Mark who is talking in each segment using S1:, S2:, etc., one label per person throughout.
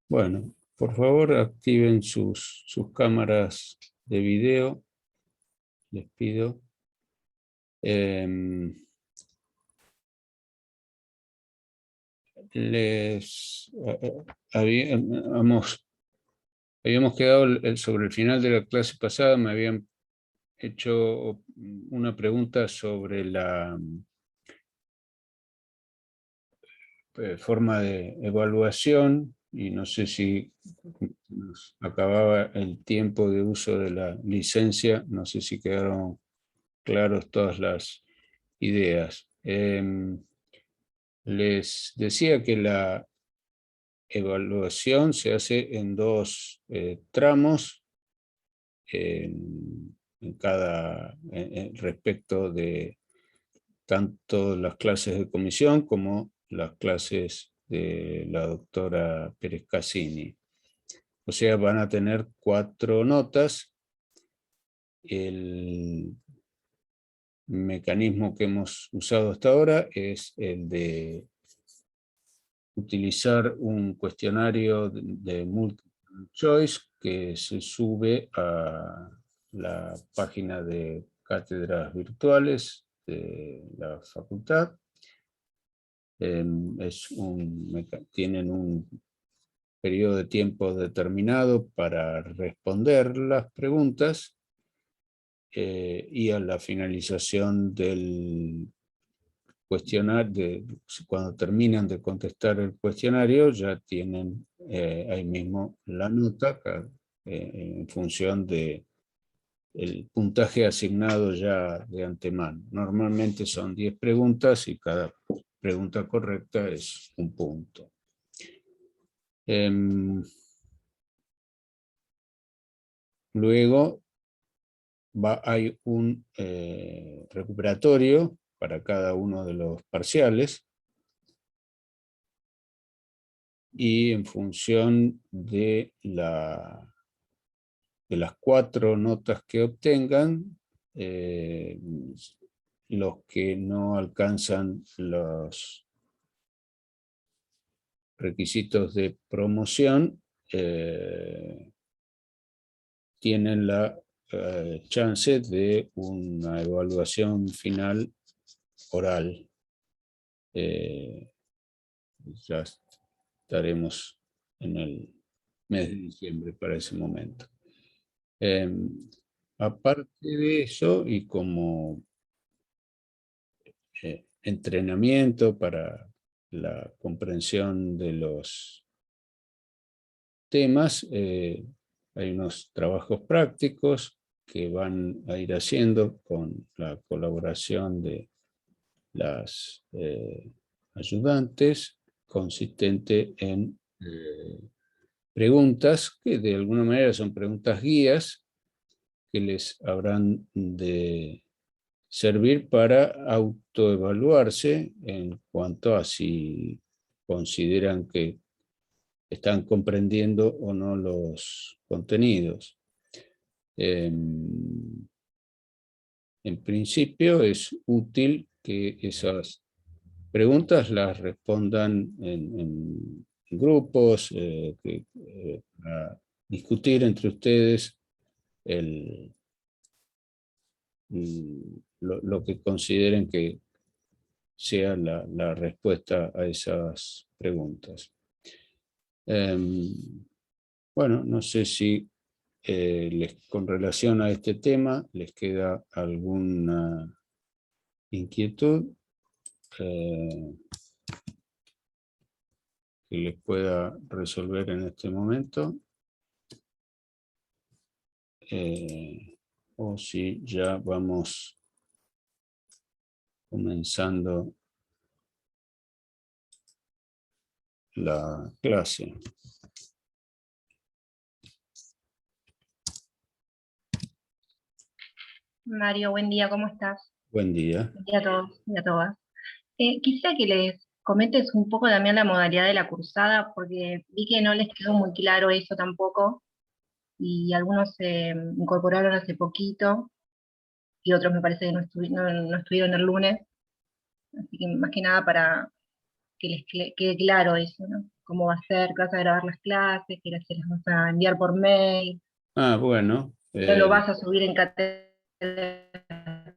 S1: Bueno, por favor activen sus cámaras de video, les pido. Habíamos quedado sobre el final de la clase pasada, me habían hecho una pregunta sobre la forma de evaluación, y no sé si nos acababa el tiempo de uso de la licencia, no sé si quedaron claros todas las ideas. Les decía que la evaluación se hace en dos tramos, respecto de tanto las clases de comisión como las clases de la doctora Pérez Cassini. O sea, van a tener 4 notas. El mecanismo que hemos usado hasta ahora es el de utilizar un cuestionario de multiple choice que se sube a la página de cátedras virtuales de la facultad. Tienen un periodo de tiempo determinado para responder las preguntas, y a la finalización del cuestionario, cuando terminan de contestar el cuestionario, ya tienen ahí mismo la nota en función de el puntaje asignado ya de antemano. Normalmente son 10 preguntas y cada pregunta correcta es un punto. Luego hay un recuperatorio para cada uno de los parciales, y en función de las 4 notas que obtengan, los que no alcanzan los requisitos de promoción tienen la chance de una evaluación final oral. Ya estaremos en el mes de diciembre para ese momento. Aparte de eso, y como entrenamiento para la comprensión de los temas, hay unos trabajos prácticos que van a ir haciendo con la colaboración de las ayudantes, consistente en preguntas que de alguna manera son preguntas guías que les habrán de servir para autoevaluarse en cuanto a si consideran que están comprendiendo o no los contenidos. En principio es útil que esas preguntas las respondan en grupos, para discutir entre ustedes lo que consideren que sea la respuesta a esas preguntas. Bueno, no sé si con relación a este tema les queda alguna inquietud que les pueda resolver en este momento, o si ya vamos comenzando la clase.
S2: Mario, buen día, ¿cómo estás?
S1: Buen día.
S2: Buen día a todos y a todas. Quisiera que les comentes un poco también la modalidad de la cursada, porque vi que no les quedó muy claro eso tampoco, y algunos se incorporaron hace poquito, y otros me parece que no estuvieron el lunes, así que más que nada para que les quede claro eso, ¿no? cómo va a ser, que vas a grabar las clases, que se las vas a enviar por mail,
S1: Ah, bueno.
S2: no lo vas a subir en cátedras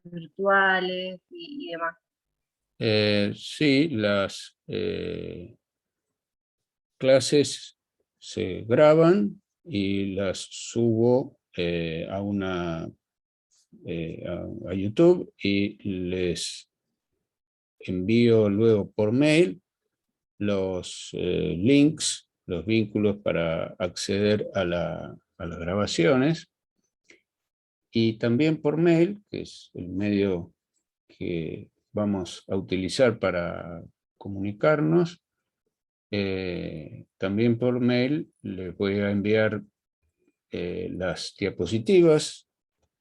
S2: virtuales y demás.
S1: Sí, las clases se graban y las subo a YouTube y les envío luego por mail los links, los vínculos para acceder a las grabaciones, y también por mail, que es el medio que vamos a utilizar para comunicarnos. También por mail les voy a enviar las diapositivas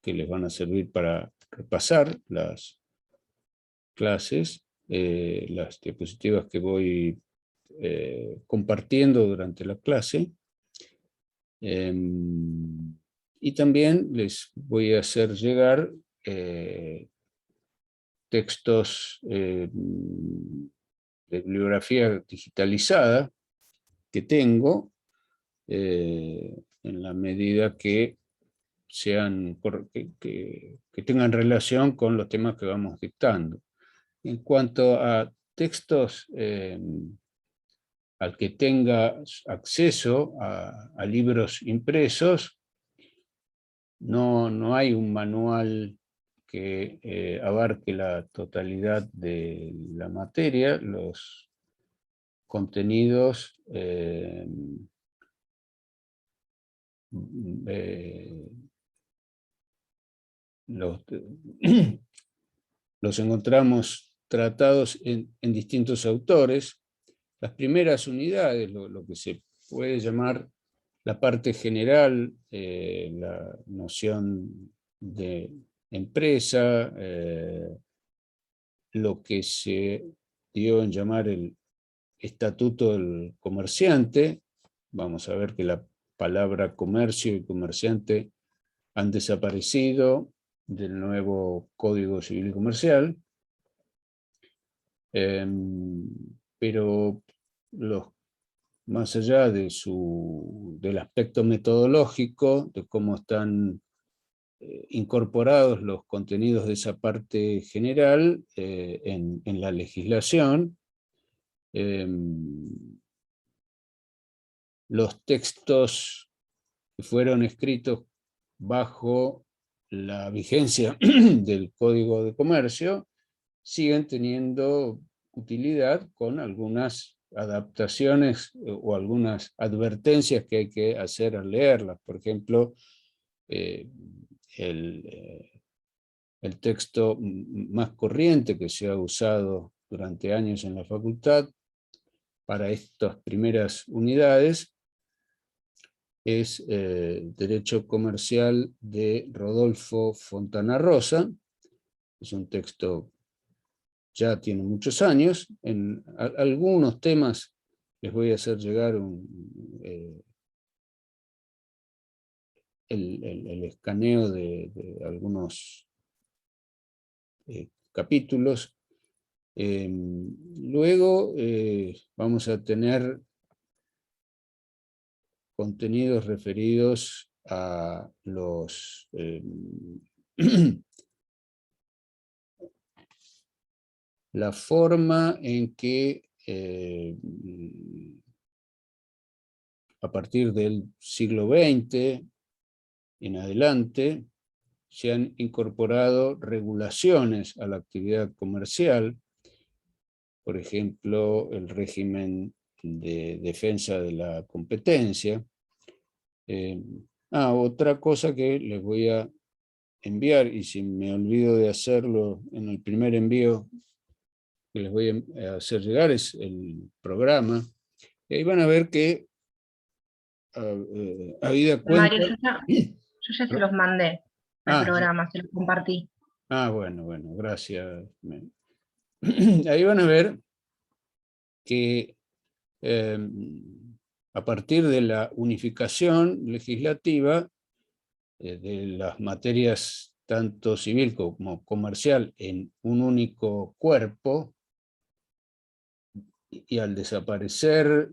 S1: que les van a servir para repasar las clases, las diapositivas que voy compartiendo durante la clase. Y también les voy a hacer llegar textos de bibliografía digitalizada que tengo, en la medida que que tengan relación con los temas que vamos dictando. En cuanto a textos al que tenga acceso a libros impresos, no hay un manual que abarque la totalidad de la materia. Los contenidos los, los encontramos tratados en distintos autores. Las primeras unidades, lo que se puede llamar la parte general, la noción de empresa, lo que se dio en llamar el estatuto del comerciante. Vamos a ver que la palabra comercio y comerciante han desaparecido del nuevo Código Civil y Comercial, pero más allá del aspecto metodológico, de cómo están incorporados los contenidos de esa parte general en la legislación, los textos que fueron escritos bajo la vigencia del Código de Comercio siguen teniendo utilidad, con algunas adaptaciones o algunas advertencias que hay que hacer al leerlas. Por ejemplo, el texto más corriente que se ha usado durante años en la facultad para estas primeras unidades es Derecho Comercial de Rodolfo Fontana Rosa. Es un texto ya tiene muchos años. En algunos temas les voy a hacer llegar el escaneo de algunos capítulos. Luego vamos a tener contenidos referidos a los la forma en que a partir del siglo XX en adelante se han incorporado regulaciones a la actividad comercial. Por ejemplo, el régimen de defensa de la competencia. Otra cosa que les voy a enviar, y si me olvido de hacerlo en el primer envío que les voy a hacer llegar, es el programa. Y ahí van a ver que, habida cuenta...
S2: Mario, yo ya se los mandé al programa, se los compartí.
S1: Bueno, gracias. Ahí van a ver que a partir de la unificación legislativa de las materias tanto civil como comercial en un único cuerpo, y al desaparecer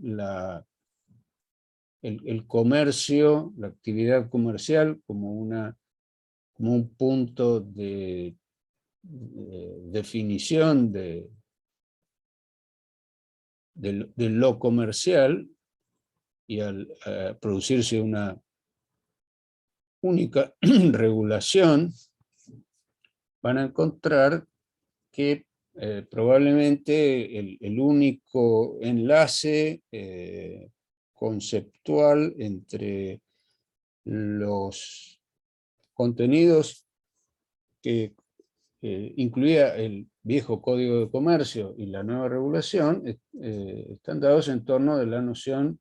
S1: el comercio, la actividad comercial como un punto de definición de lo comercial, y al producirse una única regulación, van a encontrar que probablemente el único enlace conceptual entre los contenidos que incluía el viejo Código de Comercio y la nueva regulación están dados en torno de la noción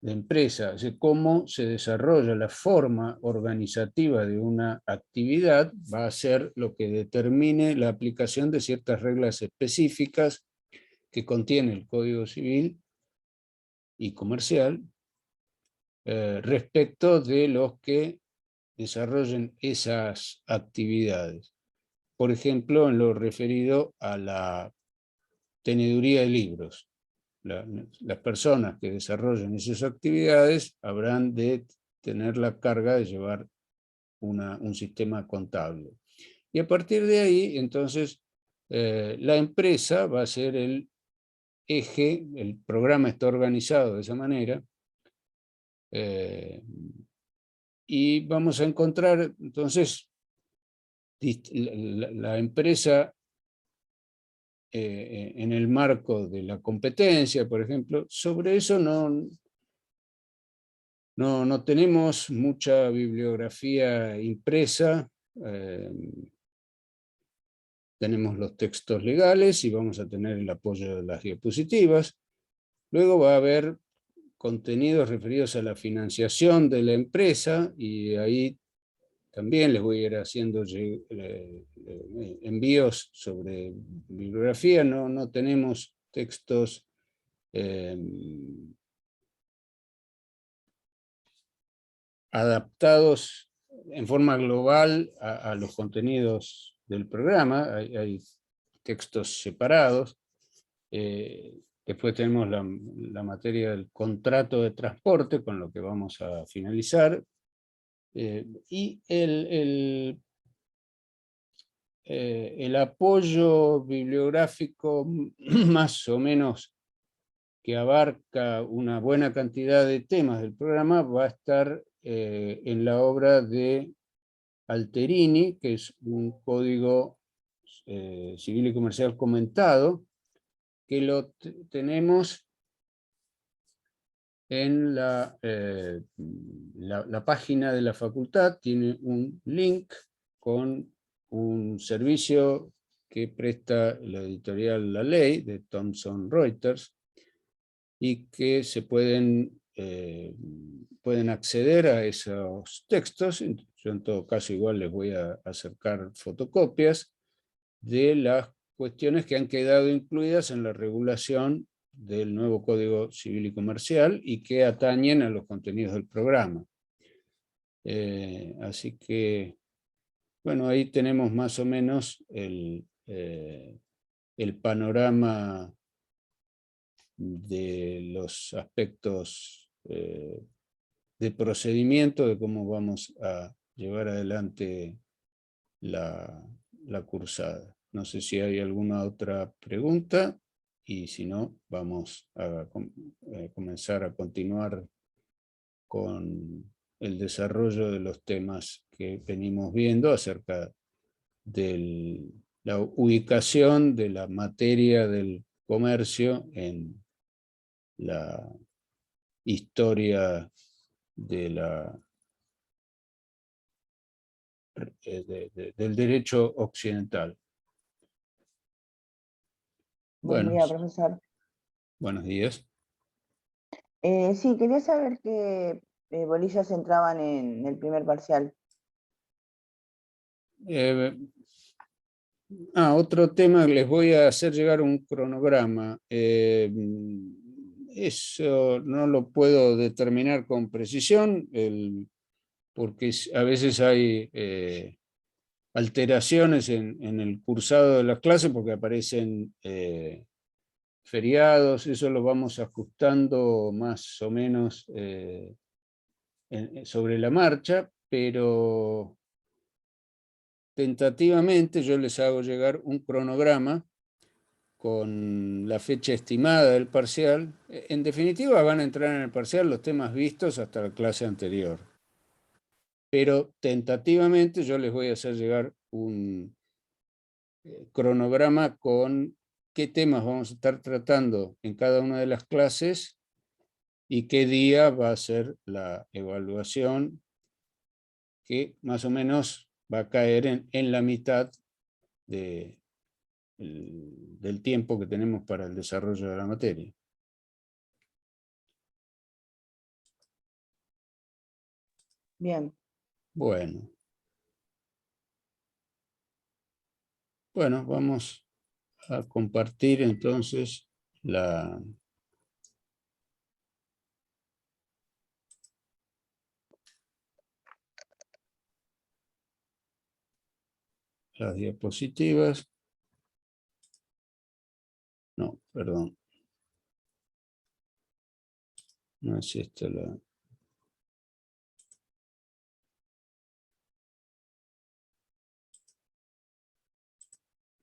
S1: de empresa, es decir, cómo se desarrolla la forma organizativa de una actividad va a ser lo que determine la aplicación de ciertas reglas específicas que contiene el Código Civil y Comercial respecto de los que desarrollen esas actividades. Por ejemplo, en lo referido a la teneduría de libros. Las personas que desarrollen esas actividades habrán de tener la carga de llevar un sistema contable. Y a partir de ahí, entonces, la empresa va a ser el eje, el programa está organizado de esa manera, y vamos a encontrar, entonces, la empresa en el marco de la competencia, por ejemplo. Sobre eso no tenemos mucha bibliografía impresa. Tenemos los textos legales y vamos a tener el apoyo de las diapositivas. Luego va a haber contenidos referidos a la financiación de la empresa, y ahí también les voy a ir haciendo envíos sobre bibliografía. No tenemos textos adaptados en forma global a los contenidos del programa. Hay textos separados. Después tenemos la materia del contrato de transporte, con lo que vamos a finalizar. Y el apoyo bibliográfico más o menos que abarca una buena cantidad de temas del programa va a estar en la obra de Alterini, que es un código civil y comercial comentado, que lo tenemos en la página de la facultad. Tiene un link con un servicio que presta la editorial La Ley de Thomson Reuters, y que se pueden acceder a esos textos. Yo en todo caso igual les voy a acercar fotocopias de las cuestiones que han quedado incluidas en la regulación del nuevo Código Civil y Comercial y que atañen a los contenidos del programa. Así que, bueno, ahí tenemos más o menos el panorama de los aspectos de procedimiento, de cómo vamos a llevar adelante la cursada. No sé si hay alguna otra pregunta, y si no, vamos a comenzar a continuar con el desarrollo de los temas que venimos viendo acerca de la ubicación de la materia del comercio en la historia del derecho occidental.
S3: Buen día, profesor.
S1: Buenos días.
S3: Sí, quería saber qué bolillas entraban en el primer parcial.
S1: Otro tema, les voy a hacer llegar un cronograma. Eso no lo puedo determinar con precisión, porque a veces hay alteraciones en el cursado de las clases, porque aparecen feriados, eso lo vamos ajustando más o menos sobre la marcha, pero tentativamente yo les hago llegar un cronograma con la fecha estimada del parcial. En definitiva van a entrar en el parcial los temas vistos hasta la clase anterior. Pero tentativamente yo les voy a hacer llegar un cronograma con qué temas vamos a estar tratando en cada una de las clases y qué día va a ser la evaluación, que más o menos va a caer en la mitad del tiempo que tenemos para el desarrollo de la materia.
S3: Bien.
S1: Bueno, vamos a compartir entonces las diapositivas. No, perdón. No es esta la...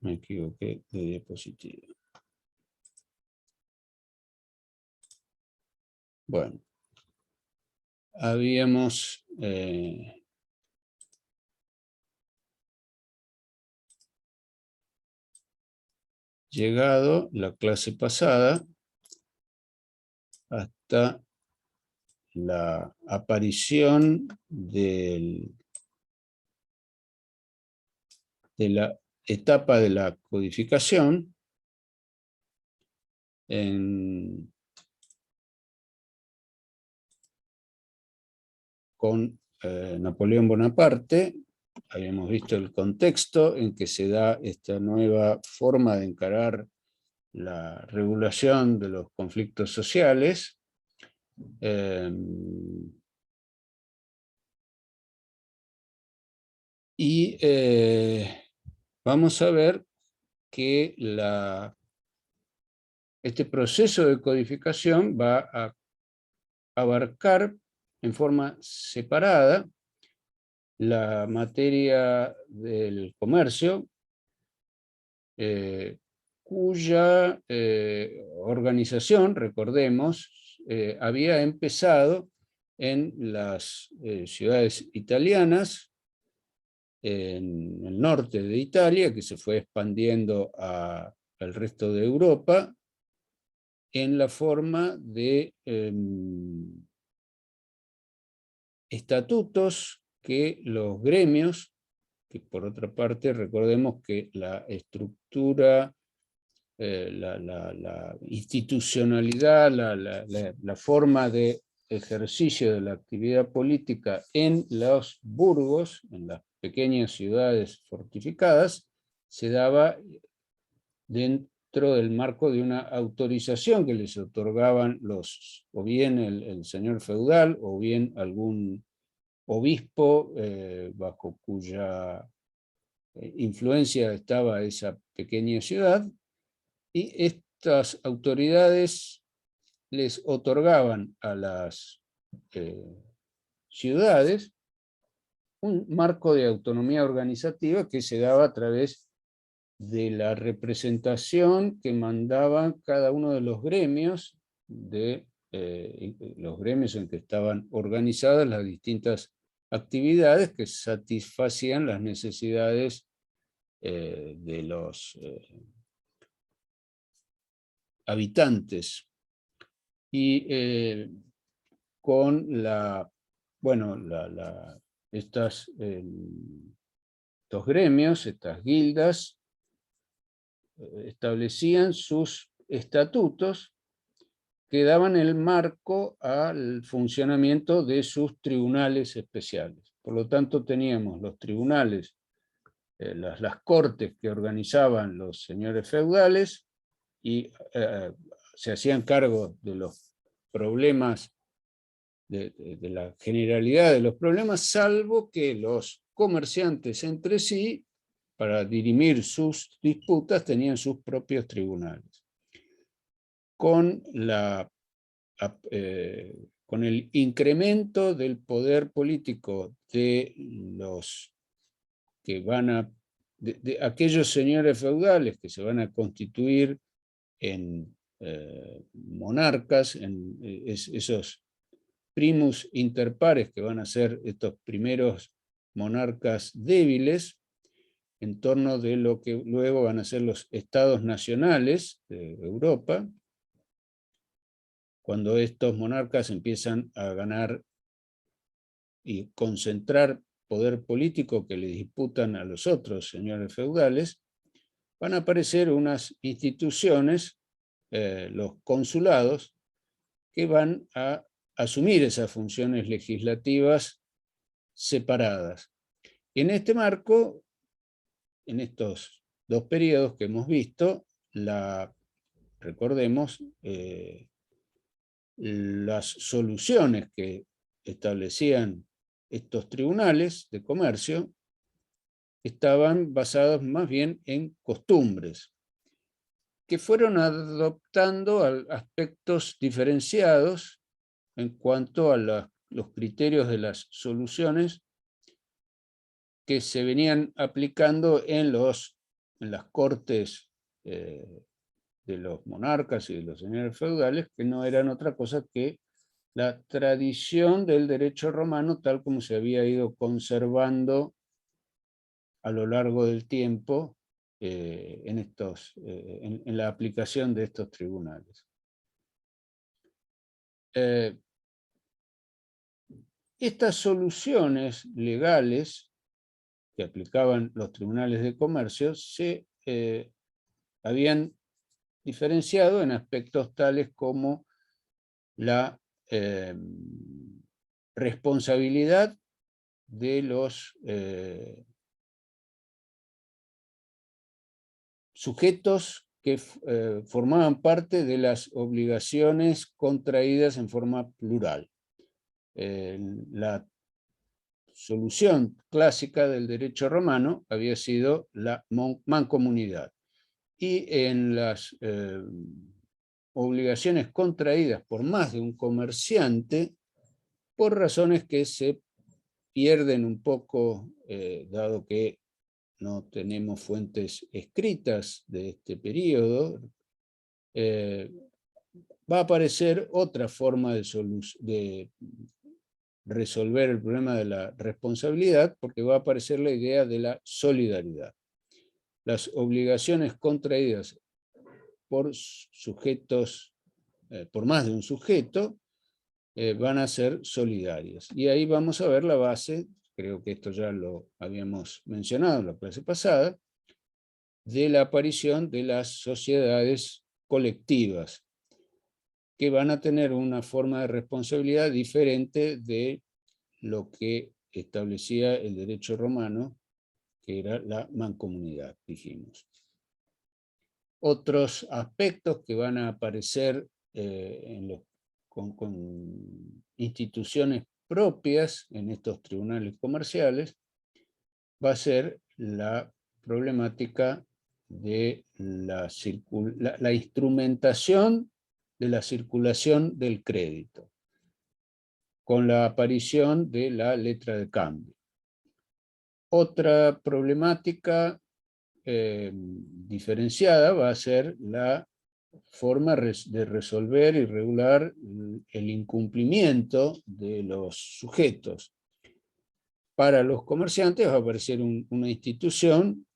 S1: Me equivoqué de diapositiva. Bueno, habíamos llegado la clase pasada hasta la aparición de la etapa de la codificación con Napoleón Bonaparte. Habíamos visto el contexto en que se da esta nueva forma de encarar la regulación de los conflictos sociales. Vamos a ver que este proceso de codificación va a abarcar en forma separada la materia del comercio, cuya organización, recordemos, había empezado en las ciudades italianas, en el norte de Italia, que se fue expandiendo al resto de Europa, en la forma de estatutos que los gremios, que por otra parte recordemos que la estructura, la institucionalidad, la forma de ejercicio de la actividad política en los burgos, en las pequeñas ciudades fortificadas, se daba dentro del marco de una autorización que les otorgaban o bien el señor feudal, o bien algún obispo bajo cuya influencia estaba esa pequeña ciudad, y estas autoridades les otorgaban a las ciudades un marco de autonomía organizativa que se daba a través de la representación que mandaban cada uno de los gremios, los gremios en que estaban organizadas las distintas actividades que satisfacían las necesidades de los habitantes. Y con estos gremios, estas guildas, establecían sus estatutos que daban el marco al funcionamiento de sus tribunales especiales. Por lo tanto, teníamos los tribunales, las cortes que organizaban los señores feudales, y se hacían cargo de los problemas, de la generalidad de los problemas, salvo que los comerciantes entre sí, para dirimir sus disputas, tenían sus propios tribunales. con con el incremento del poder político de los que de aquellos señores feudales que se van a constituir en monarcas, en esos primus inter pares que van a ser estos primeros monarcas débiles, en torno de lo que luego van a ser los estados nacionales de Europa, cuando estos monarcas empiezan a ganar y concentrar poder político que le disputan a los otros señores feudales, van a aparecer unas instituciones, los consulados, que van a asumir esas funciones legislativas separadas. En este marco, en estos dos periodos que hemos visto, recordemos, las soluciones que establecían estos tribunales de comercio estaban basadas más bien en costumbres, que fueron adoptando aspectos diferenciados en cuanto a los criterios de las soluciones que se venían aplicando en las cortes de los monarcas y de los señores feudales, que no eran otra cosa que la tradición del derecho romano tal como se había ido conservando a lo largo del tiempo en la aplicación de estos tribunales. Estas soluciones legales que aplicaban los tribunales de comercio se habían diferenciado en aspectos tales como la responsabilidad de los sujetos que formaban parte de las obligaciones contraídas en forma plural. La solución clásica del derecho romano había sido la mancomunidad. Y en las obligaciones contraídas por más de un comerciante, por razones que se pierden un poco, dado que no tenemos fuentes escritas de este periodo, va a aparecer otra forma de resolver el problema de la responsabilidad, porque va a aparecer la idea de la solidaridad. Las obligaciones contraídas por sujetos, por más de un sujeto, van a ser solidarias. Y ahí vamos a ver la base, creo que esto ya lo habíamos mencionado en la clase pasada, de la aparición de las sociedades colectivas, que van a tener una forma de responsabilidad diferente de lo que establecía el derecho romano, que era la mancomunidad, dijimos. Otros aspectos que van a aparecer con instituciones propias en estos tribunales comerciales va a ser la problemática de la instrumentación de la circulación del crédito, con la aparición de la letra de cambio. Otra problemática diferenciada va a ser la forma de resolver y regular el incumplimiento de los sujetos. Para los comerciantes va a aparecer una institución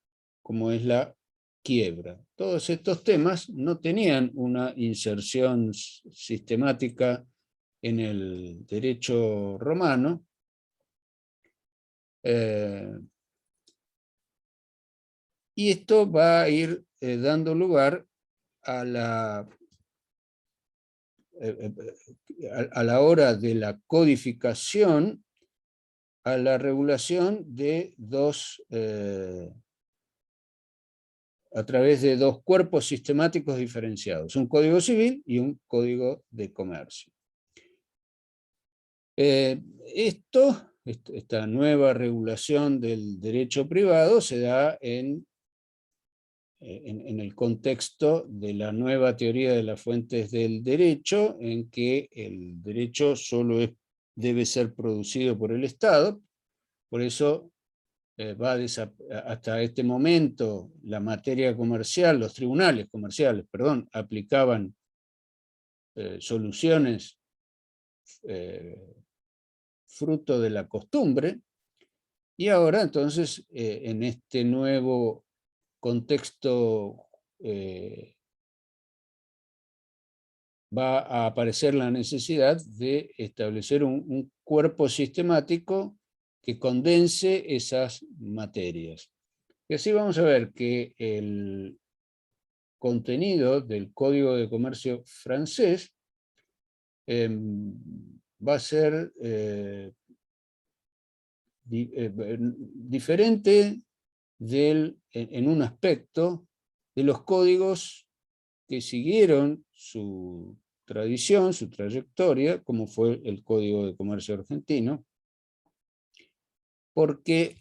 S1: como es la quiebra. Todos estos temas no tenían una inserción sistemática en el derecho romano, y esto va a ir dando lugar a la hora de la codificación, a la regulación de a través de dos cuerpos sistemáticos diferenciados, un código civil y un código de comercio. Esta nueva regulación del derecho privado se da en en el contexto de la nueva teoría de las fuentes del derecho, en que el derecho solo debe ser producido por el Estado. Por eso hasta este momento la materia comercial, los tribunales comerciales, perdón, aplicaban soluciones fruto de la costumbre, y ahora entonces en este nuevo contexto va a aparecer la necesidad de establecer un cuerpo sistemático que condense esas materias. Y así vamos a ver que el contenido del Código de Comercio francés va a ser diferente en un aspecto de los códigos que siguieron su tradición, su trayectoria, como fue el Código de Comercio argentino, porque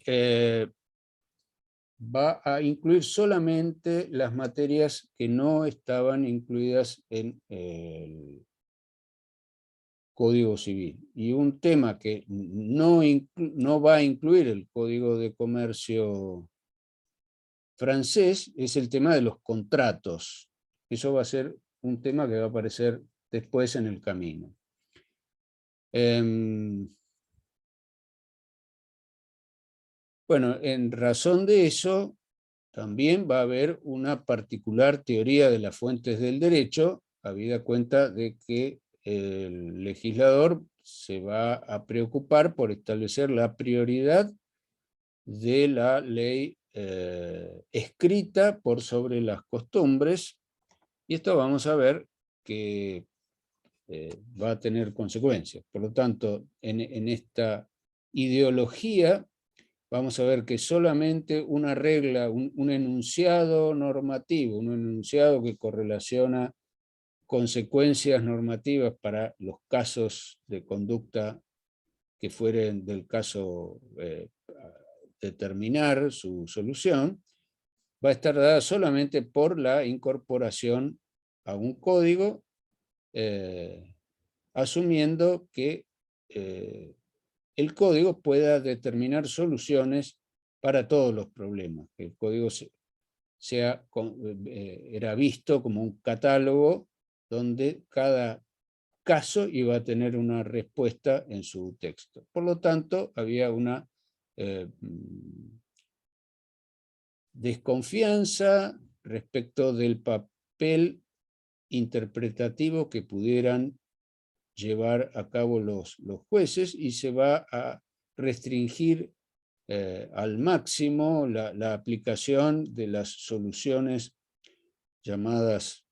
S1: va a incluir solamente las materias que no estaban incluidas en el Código Civil. Y un tema que no va a incluir el Código de Comercio francés es el tema de los contratos. Eso va a ser un tema que va a aparecer después en el camino. Bueno, en razón de eso, también va a haber una particular teoría de las fuentes del derecho, habida cuenta de que el legislador se va a preocupar por establecer la prioridad de la ley escrita por sobre las costumbres, y esto vamos a ver que va a tener consecuencias. Por lo tanto, en esta ideología vamos a ver que solamente una regla, un enunciado normativo, un enunciado que correlaciona consecuencias normativas para los casos de conducta que fueren del caso determinar su solución, va a estar dada solamente por la incorporación a un código, asumiendo que el código pueda determinar soluciones para todos los problemas. El código era visto como un catálogo donde cada caso iba a tener una respuesta en su texto. Por lo tanto, había una desconfianza respecto del papel interpretativo que pudieran llevar a cabo los jueces, y se va a restringir al máximo la aplicación de las soluciones llamadas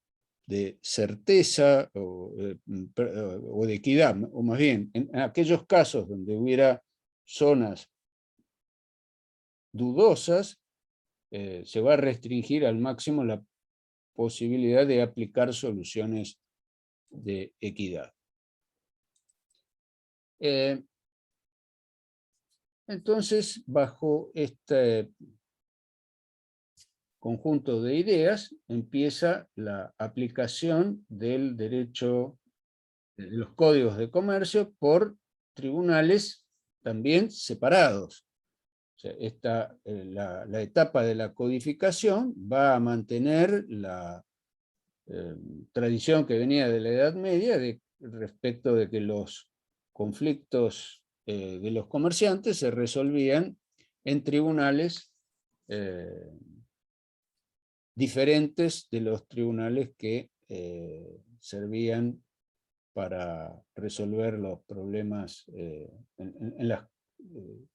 S1: de certeza o de equidad, o más bien, en aquellos casos donde hubiera zonas dudosas, se va a restringir al máximo la posibilidad de aplicar soluciones de equidad. Entonces, bajo este conjunto de ideas, empieza la aplicación del derecho, de los códigos de comercio, por tribunales también separados. O sea, la etapa de la codificación va a mantener la tradición que venía de la Edad Media respecto de que los conflictos de los comerciantes se resolvían en tribunales diferentes de los tribunales que servían para resolver los problemas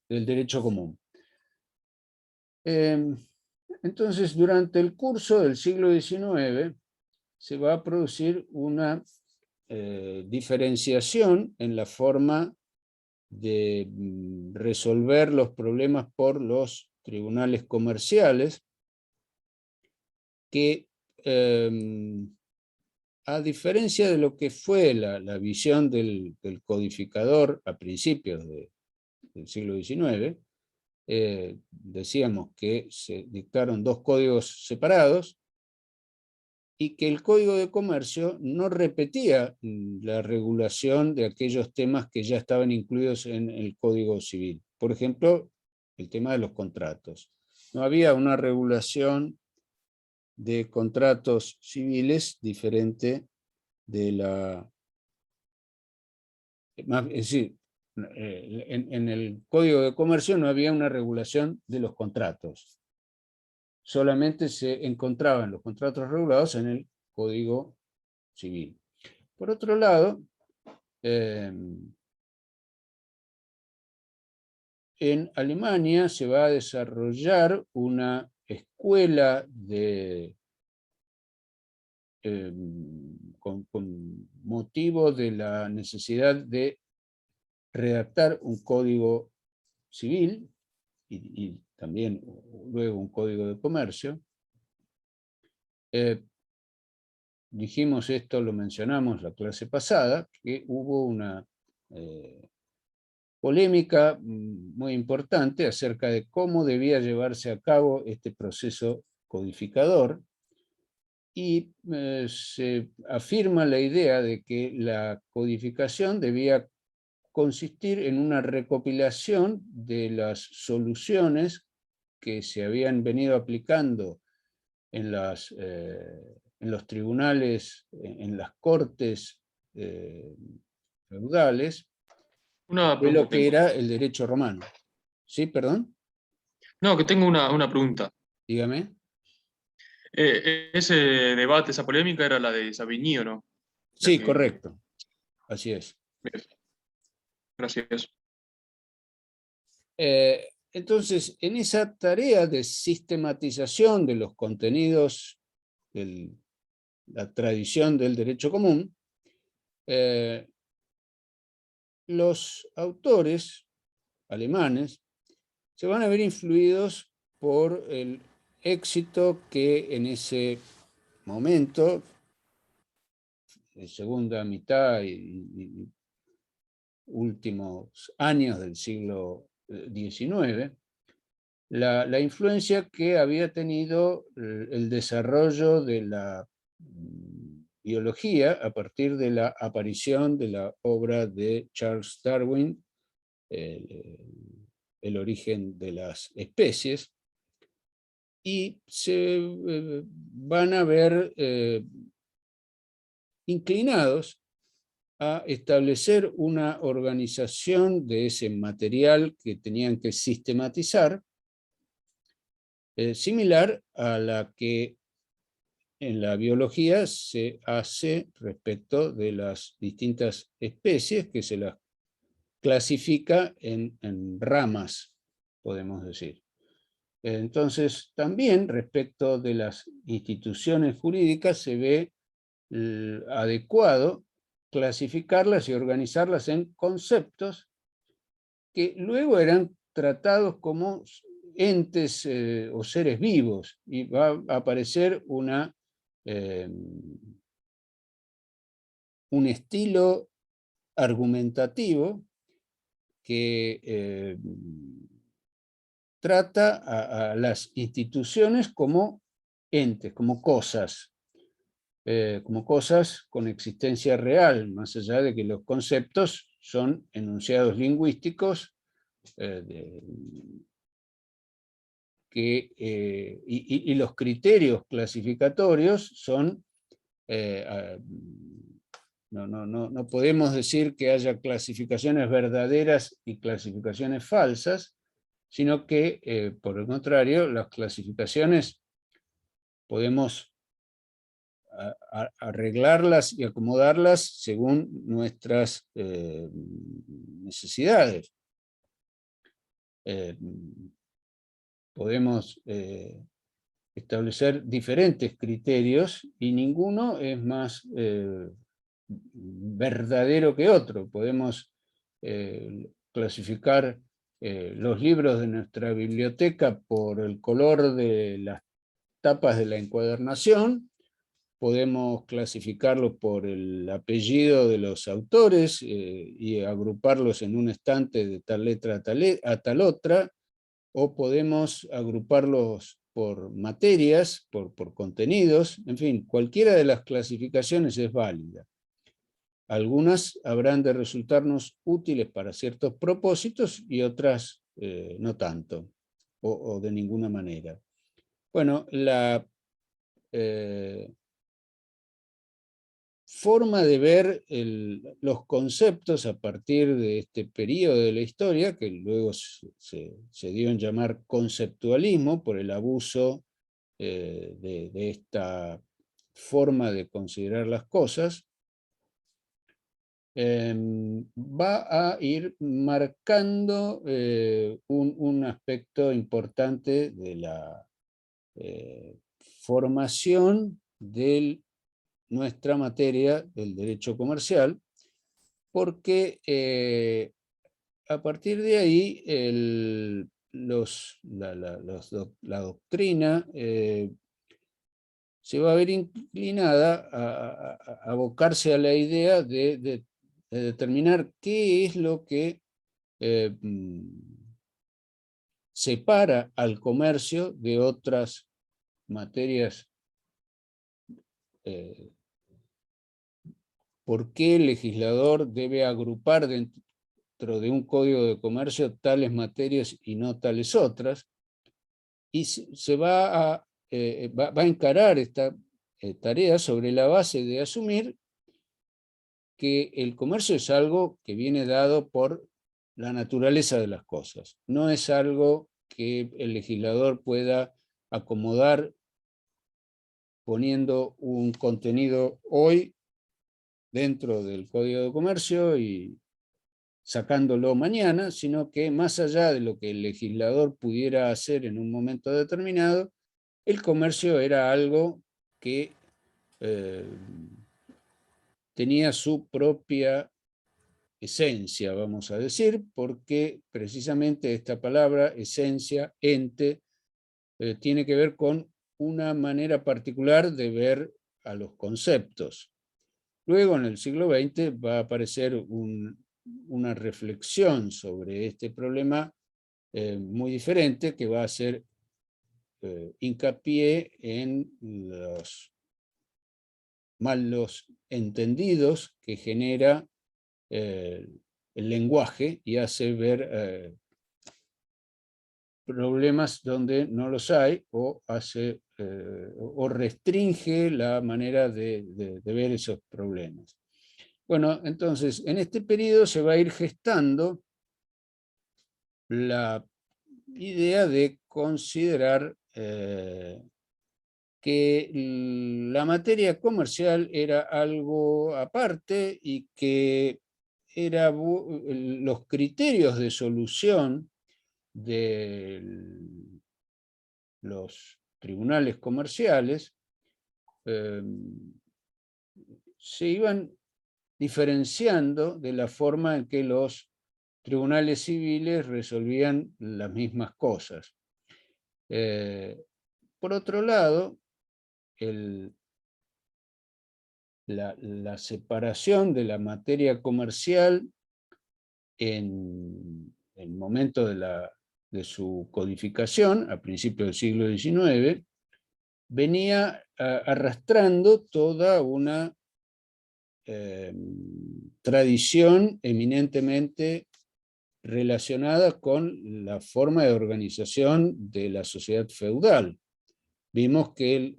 S1: del derecho común. Entonces, durante el curso del siglo XIX, se va a producir una diferenciación en la forma de resolver los problemas por los tribunales comerciales, que a diferencia de lo que fue la visión del codificador a principios del siglo XIX, decíamos que se dictaron 2 códigos separados, y que el Código de Comercio no repetía la regulación de aquellos temas que ya estaban incluidos en el Código Civil. Por ejemplo, el tema de los contratos. No había una regulación de contratos civiles diferente de la... Es decir, en el Código de Comercio no había una regulación de los contratos. Solamente se encontraban los contratos regulados en el Código Civil. Por otro lado, en Alemania se va a desarrollar una escuela con motivo de la necesidad de redactar un código civil y también luego un código de comercio. Dijimos esto, lo mencionamos la clase pasada, que hubo una polémica muy importante acerca de cómo debía llevarse a cabo este proceso codificador, y se afirma la idea de que la codificación debía consistir en una recopilación de las soluciones que se habían venido aplicando en los tribunales, en las cortes feudales,
S4: Una
S1: de lo
S4: pregunta
S1: que
S4: tengo.
S1: era el derecho romano. ¿Sí, perdón?
S4: No, que tengo una pregunta.
S1: Dígame.
S4: Ese debate, esa polémica era la de Savigny, ¿o no? La
S1: Sí,
S4: que...
S1: correcto. Así es.
S4: Bien. Gracias.
S1: Entonces, en esa tarea de sistematización de los contenidos de la tradición del derecho común, los autores alemanes se van a ver influidos por el éxito que en ese momento, en segunda mitad y últimos años del siglo XIX, la influencia que había tenido el desarrollo de la biología a partir de la aparición de la obra de Charles Darwin, El origen de las especies, y se van a ver inclinados a establecer una organización de ese material que tenían que sistematizar, similar a la que en la biología se hace respecto de las distintas especies, que se las clasifica en ramas, podemos decir. Entonces, también respecto de las instituciones jurídicas se ve adecuado clasificarlas y organizarlas en conceptos que luego eran tratados como entes o seres vivos, y va a aparecer un estilo argumentativo que trata a las instituciones como entes, como cosas con existencia real, más allá de que los conceptos son enunciados lingüísticos y los criterios clasificatorios son... no podemos decir que haya clasificaciones verdaderas y clasificaciones falsas, sino que, por el contrario, las clasificaciones podemos arreglarlas y acomodarlas según nuestras necesidades. Podemos establecer diferentes criterios y ninguno es más verdadero que otro. Podemos clasificar los libros de nuestra biblioteca por el color de las tapas de la encuadernación, podemos clasificarlos por el apellido de los autores y agruparlos en un estante de tal letra a tal otra, o podemos agruparlos por materias, por contenidos, en fin, cualquiera de las clasificaciones es válida. Algunas habrán de resultarnos útiles para ciertos propósitos y otras no tanto, o de ninguna manera. Bueno, la forma de ver los conceptos a partir de este periodo de la historia, que luego se dio en llamar conceptualismo por el abuso de esta forma de considerar las cosas, va a ir marcando un aspecto importante de la formación de nuestra materia del derecho comercial, porque a partir de ahí la doctrina se va a ver inclinada a abocarse a la idea de determinar qué es lo que separa al comercio de otras materias. ¿Por qué el legislador debe agrupar dentro de un código de comercio tales materias y no tales otras? Y se va a encarar esta tarea sobre la base de asumir que el comercio es algo que viene dado por la naturaleza de las cosas. No es algo que el legislador pueda acomodar poniendo un contenido hoy dentro del Código de Comercio y sacándolo mañana, sino que más allá de lo que el legislador pudiera hacer en un momento determinado, el comercio era algo que tenía su propia esencia, vamos a decir, porque precisamente esta palabra, esencia, ente, tiene que ver con una manera particular de ver a los conceptos. Luego, en el siglo XX, va a aparecer una reflexión sobre este problema muy diferente, que va a hacer hincapié en los malos entendidos que genera el lenguaje y hace ver problemas donde no los hay, o restringe la manera de ver esos problemas. Bueno, entonces, en este periodo se va a ir gestando la idea de considerar que la materia comercial era algo aparte y que los criterios de solución de los tribunales comerciales se iban diferenciando de la forma en que los tribunales civiles resolvían las mismas cosas. Por otro lado, la separación de la materia comercial en el momento de su codificación, a principios del siglo XIX, venía arrastrando toda una tradición eminentemente relacionada con la forma de organización de la sociedad feudal. Vimos que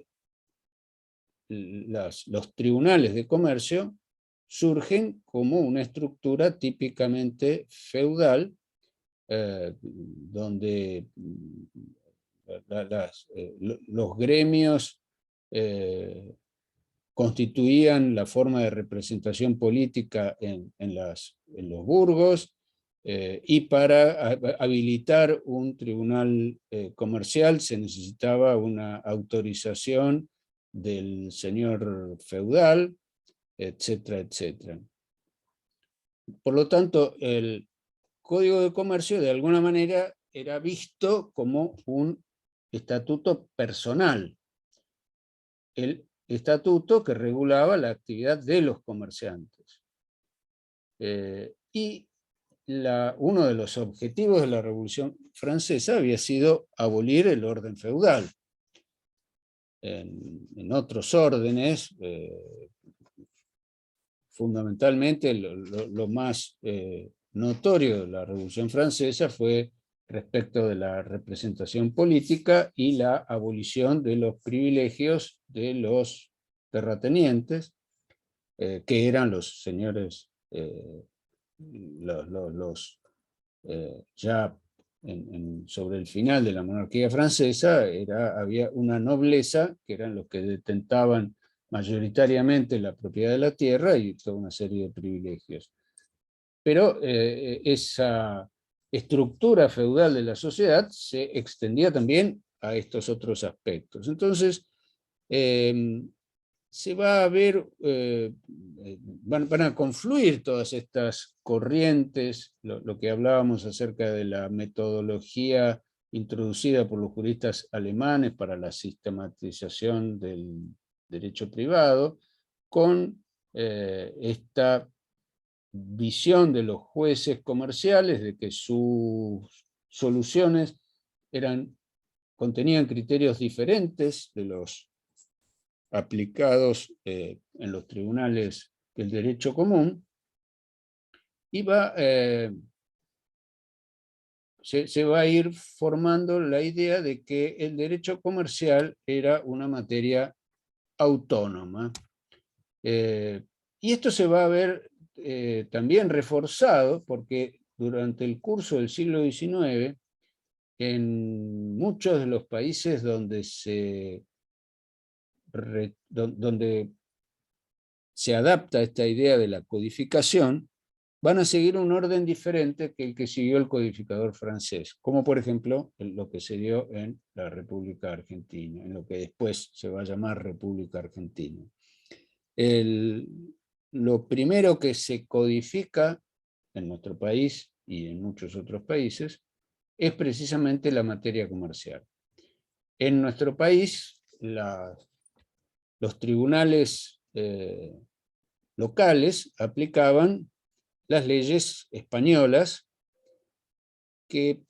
S1: los tribunales de comercio surgen como una estructura típicamente feudal, donde los gremios constituían la forma de representación política en los burgos, y para habilitar un tribunal comercial se necesitaba una autorización del señor feudal, etcétera, etcétera. Por lo tanto, el Código de Comercio de alguna manera era visto como un estatuto personal. El estatuto que regulaba la actividad de los comerciantes. Y uno de los objetivos de la Revolución Francesa había sido abolir el orden feudal. En otros órdenes, fundamentalmente lo más notorio de la Revolución Francesa fue respecto de la representación política y la abolición de los privilegios de los terratenientes, que eran los señores, ya sobre el final de la monarquía francesa, había una nobleza, que eran los que detentaban mayoritariamente la propiedad de la tierra y toda una serie de privilegios. Pero esa estructura feudal de la sociedad se extendía también a estos otros aspectos. Entonces, se va a ver, van a confluir todas estas corrientes, lo que hablábamos acerca de la metodología introducida por los juristas alemanes para la sistematización del derecho privado, con esta visión de los jueces comerciales de que sus soluciones contenían criterios diferentes de los aplicados en los tribunales del derecho común, y se va a ir formando la idea de que el derecho comercial era una materia autónoma. Y esto se va a ver también reforzado porque durante el curso del siglo XIX, en muchos de los países donde se adapta esta idea de la codificación, van a seguir un orden diferente que el que siguió el codificador francés, como por ejemplo lo que se dio en la República Argentina, en lo que después se va a llamar República Argentina. Lo primero que se codifica en nuestro país y en muchos otros países es precisamente la materia comercial. En nuestro país, los tribunales locales aplicaban las leyes españolas que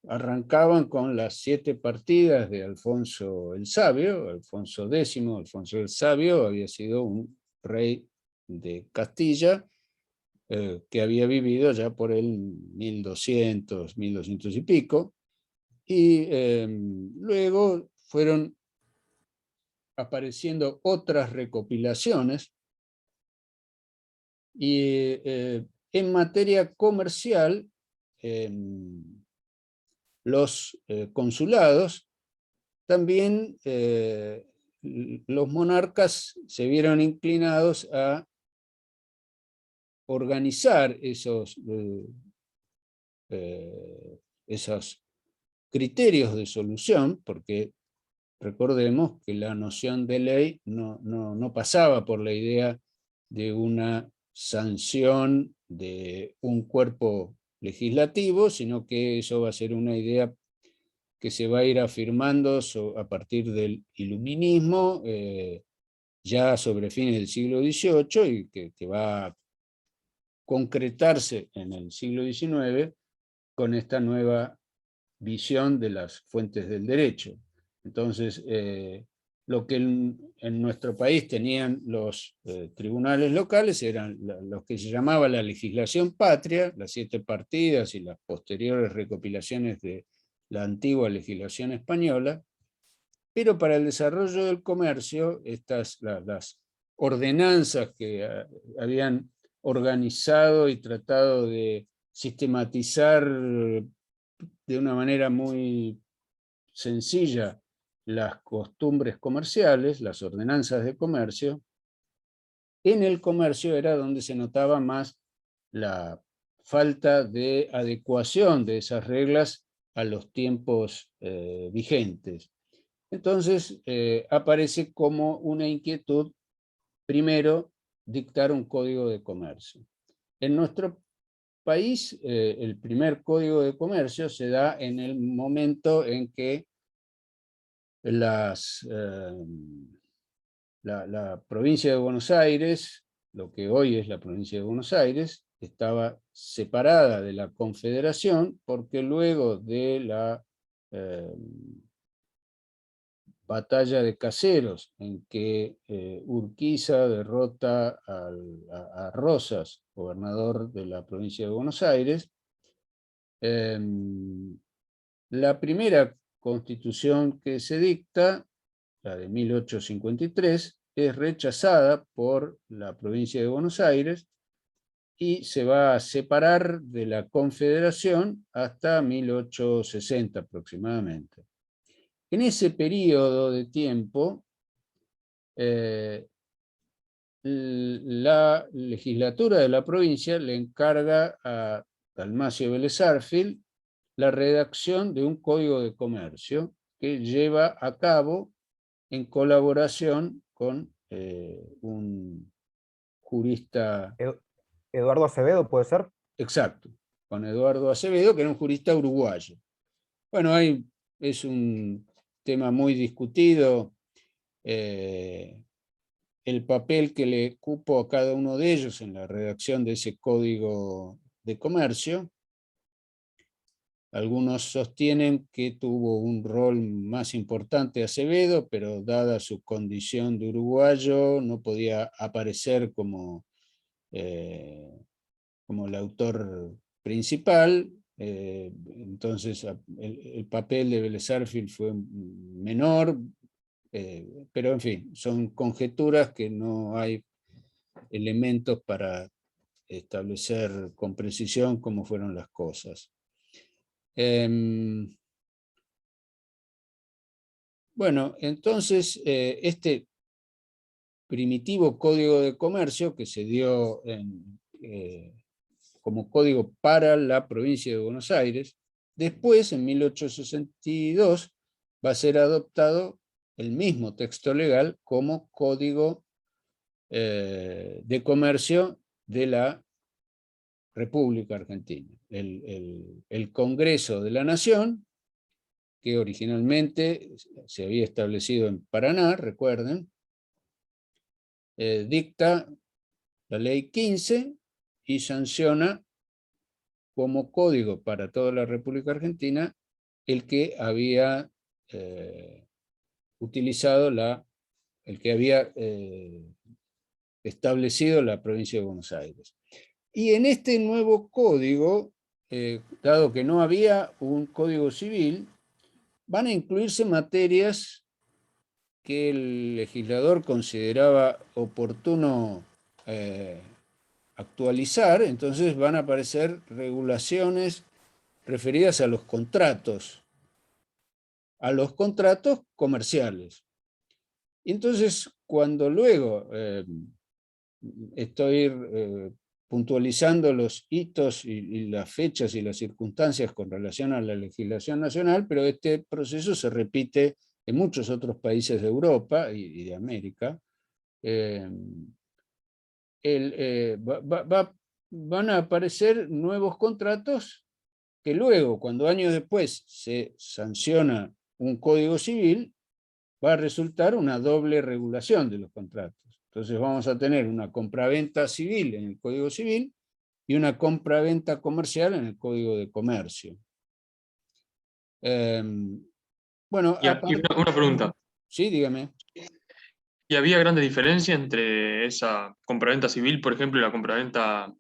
S1: arrancaban con las 7 partidas de Alfonso el Sabio. Alfonso X, Alfonso el Sabio, había sido un rey de Castilla que había vivido ya por el 1200, 1200 y pico, y luego fueron apareciendo otras recopilaciones, y en materia comercial, los consulados, también los monarcas se vieron inclinados a organizar esos criterios de solución, porque recordemos que la noción de ley no pasaba por la idea de una sanción de un cuerpo legislativo, sino que eso va a ser una idea que se va a ir afirmando a partir del iluminismo, ya sobre fines del siglo XVIII, y que va a concretarse en el siglo XIX con esta nueva visión de las fuentes del derecho. Entonces, lo que en nuestro país tenían los tribunales locales eran los que se llamaba la legislación patria, las 7 partidas y las posteriores recopilaciones de la antigua legislación española, pero para el desarrollo del comercio, las ordenanzas que habían organizado y tratado de sistematizar de una manera muy sencilla las costumbres comerciales, las ordenanzas de comercio, en el comercio era donde se notaba más la falta de adecuación de esas reglas a los tiempos vigentes. Entonces aparece como una inquietud, primero, dictar un código de comercio. En nuestro país, el primer código de comercio se da en el momento en que la provincia de Buenos Aires, lo que hoy es la provincia de Buenos Aires, estaba separada de la Confederación, porque luego de la batalla de Caseros, en que Urquiza derrota a Rosas, gobernador de la provincia de Buenos Aires, la primera constitución que se dicta, la de 1853, es rechazada por la provincia de Buenos Aires y se va a separar de la Confederación hasta 1860 aproximadamente. En ese periodo de tiempo, la legislatura de la provincia le encarga a Dalmacio Vélez Arfield la redacción de un código de comercio que lleva a cabo en colaboración con un jurista.
S5: Eduardo Acevedo, ¿puede ser?
S1: Exacto, con Eduardo Acevedo, que era un jurista uruguayo. Bueno, es un tema muy discutido, el papel que le cupo a cada uno de ellos en la redacción de ese código de comercio. Algunos sostienen que tuvo un rol más importante Acevedo, pero dada su condición de uruguayo, no podía aparecer como el autor principal. Entonces el papel de Vélez Arfield fue menor, pero en fin, son conjeturas que no hay elementos para establecer con precisión cómo fueron las cosas. Bueno, entonces este primitivo código de comercio que se dio como código para la provincia de Buenos Aires, después en 1862 va a ser adoptado el mismo texto legal como código de comercio de la República Argentina. El Congreso de la Nación, que originalmente se había establecido en Paraná, recuerden, dicta la ley 15 y sanciona como código para toda la República Argentina el que había utilizado el que había establecido la provincia de Buenos Aires. Y en este nuevo código, dado que no había un código civil, van a incluirse materias que el legislador consideraba oportuno actualizar. Entonces van a aparecer regulaciones referidas a los contratos comerciales. Entonces, cuando luego estoy puntualizando los hitos y las fechas y las circunstancias con relación a la legislación nacional, pero este proceso se repite en muchos otros países de Europa y de América. Van a aparecer nuevos contratos que luego, cuando años después se sanciona un código civil, va a resultar una doble regulación de los contratos. Entonces vamos a tener una compraventa civil en el Código Civil y una compraventa comercial en el Código de Comercio. Bueno,
S4: Y una pregunta.
S1: Sí, dígame.
S4: ¿Y había grande diferencia entre esa compraventa civil, por ejemplo, y la compraventa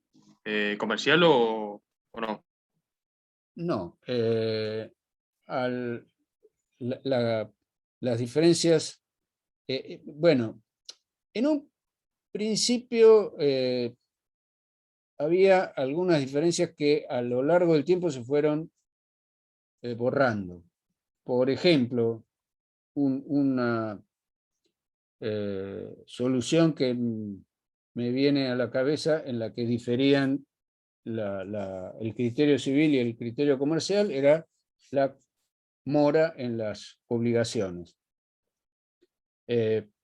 S4: comercial o no?
S1: No. Las diferencias, bueno, en un principio había algunas diferencias que a lo largo del tiempo se fueron borrando. Por ejemplo, una solución que me viene a la cabeza en la que diferían el criterio civil y el criterio comercial era la mora en las obligaciones.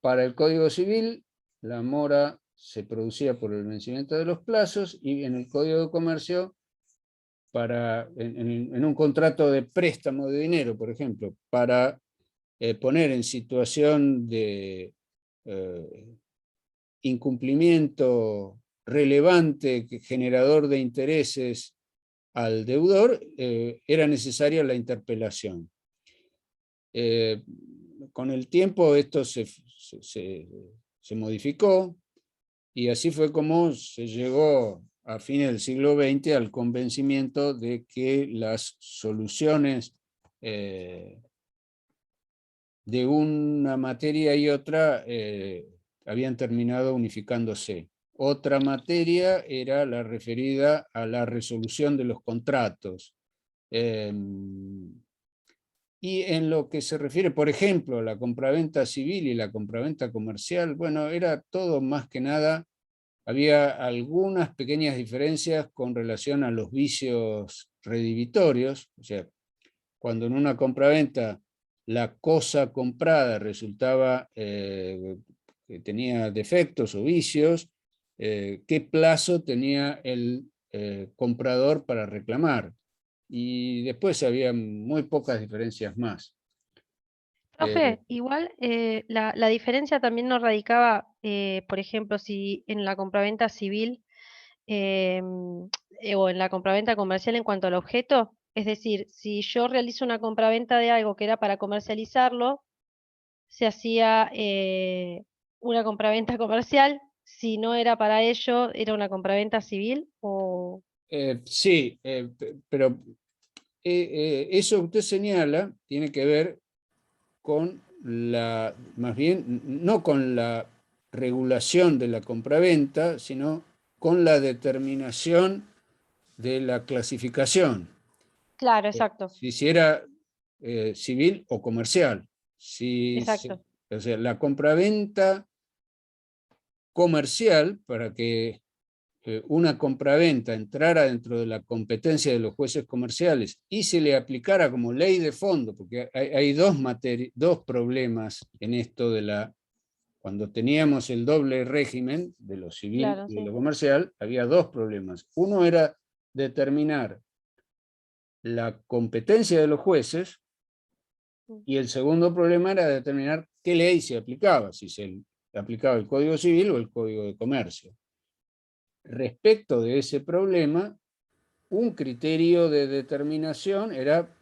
S1: Para el Código Civil, la mora se producía por el vencimiento de los plazos, y en el Código de Comercio, en un contrato de préstamo de dinero, por ejemplo, para poner en situación de incumplimiento relevante generador de intereses al deudor, era necesaria la interpelación. Con el tiempo esto se modificó, y así fue como se llegó a fines del siglo XX al convencimiento de que las soluciones de una materia y otra habían terminado unificándose. Otra materia era la referida a la resolución de los contratos. Y en lo que se refiere, por ejemplo, a la compraventa civil y la compraventa comercial, bueno, era todo más que nada, había algunas pequeñas diferencias con relación a los vicios redivitorios, o sea, cuando en una compraventa la cosa comprada resultaba que tenía defectos o vicios, qué plazo tenía el comprador para reclamar. Y después había muy pocas diferencias más.
S6: Profe, igual la diferencia también nos radicaba, por ejemplo, si en la compraventa civil o en la compraventa comercial en cuanto al objeto, es decir, si yo realizo una compraventa de algo que era para comercializarlo, se hacía una compraventa comercial, si no era para ello, era una compraventa civil o...
S1: Sí, pero eso que usted señala tiene que ver con la, más bien, no con la regulación de la compraventa, sino con la determinación de la clasificación.
S6: Claro, exacto,
S1: Si era civil o comercial.
S6: exacto.
S1: O sea, la compraventa comercial, para que una compraventa entrara dentro de la competencia de los jueces comerciales y se le aplicara como ley de fondo, porque hay dos problemas en esto de la... Cuando teníamos el doble régimen de lo civil
S6: Claro,
S1: y de
S6: sí.
S1: lo comercial, había dos problemas. Uno era determinar la competencia de los jueces, y el segundo problema era determinar qué ley se aplicaba, si se aplicaba el Código Civil o el Código de Comercio. Respecto de ese problema, un criterio de determinación era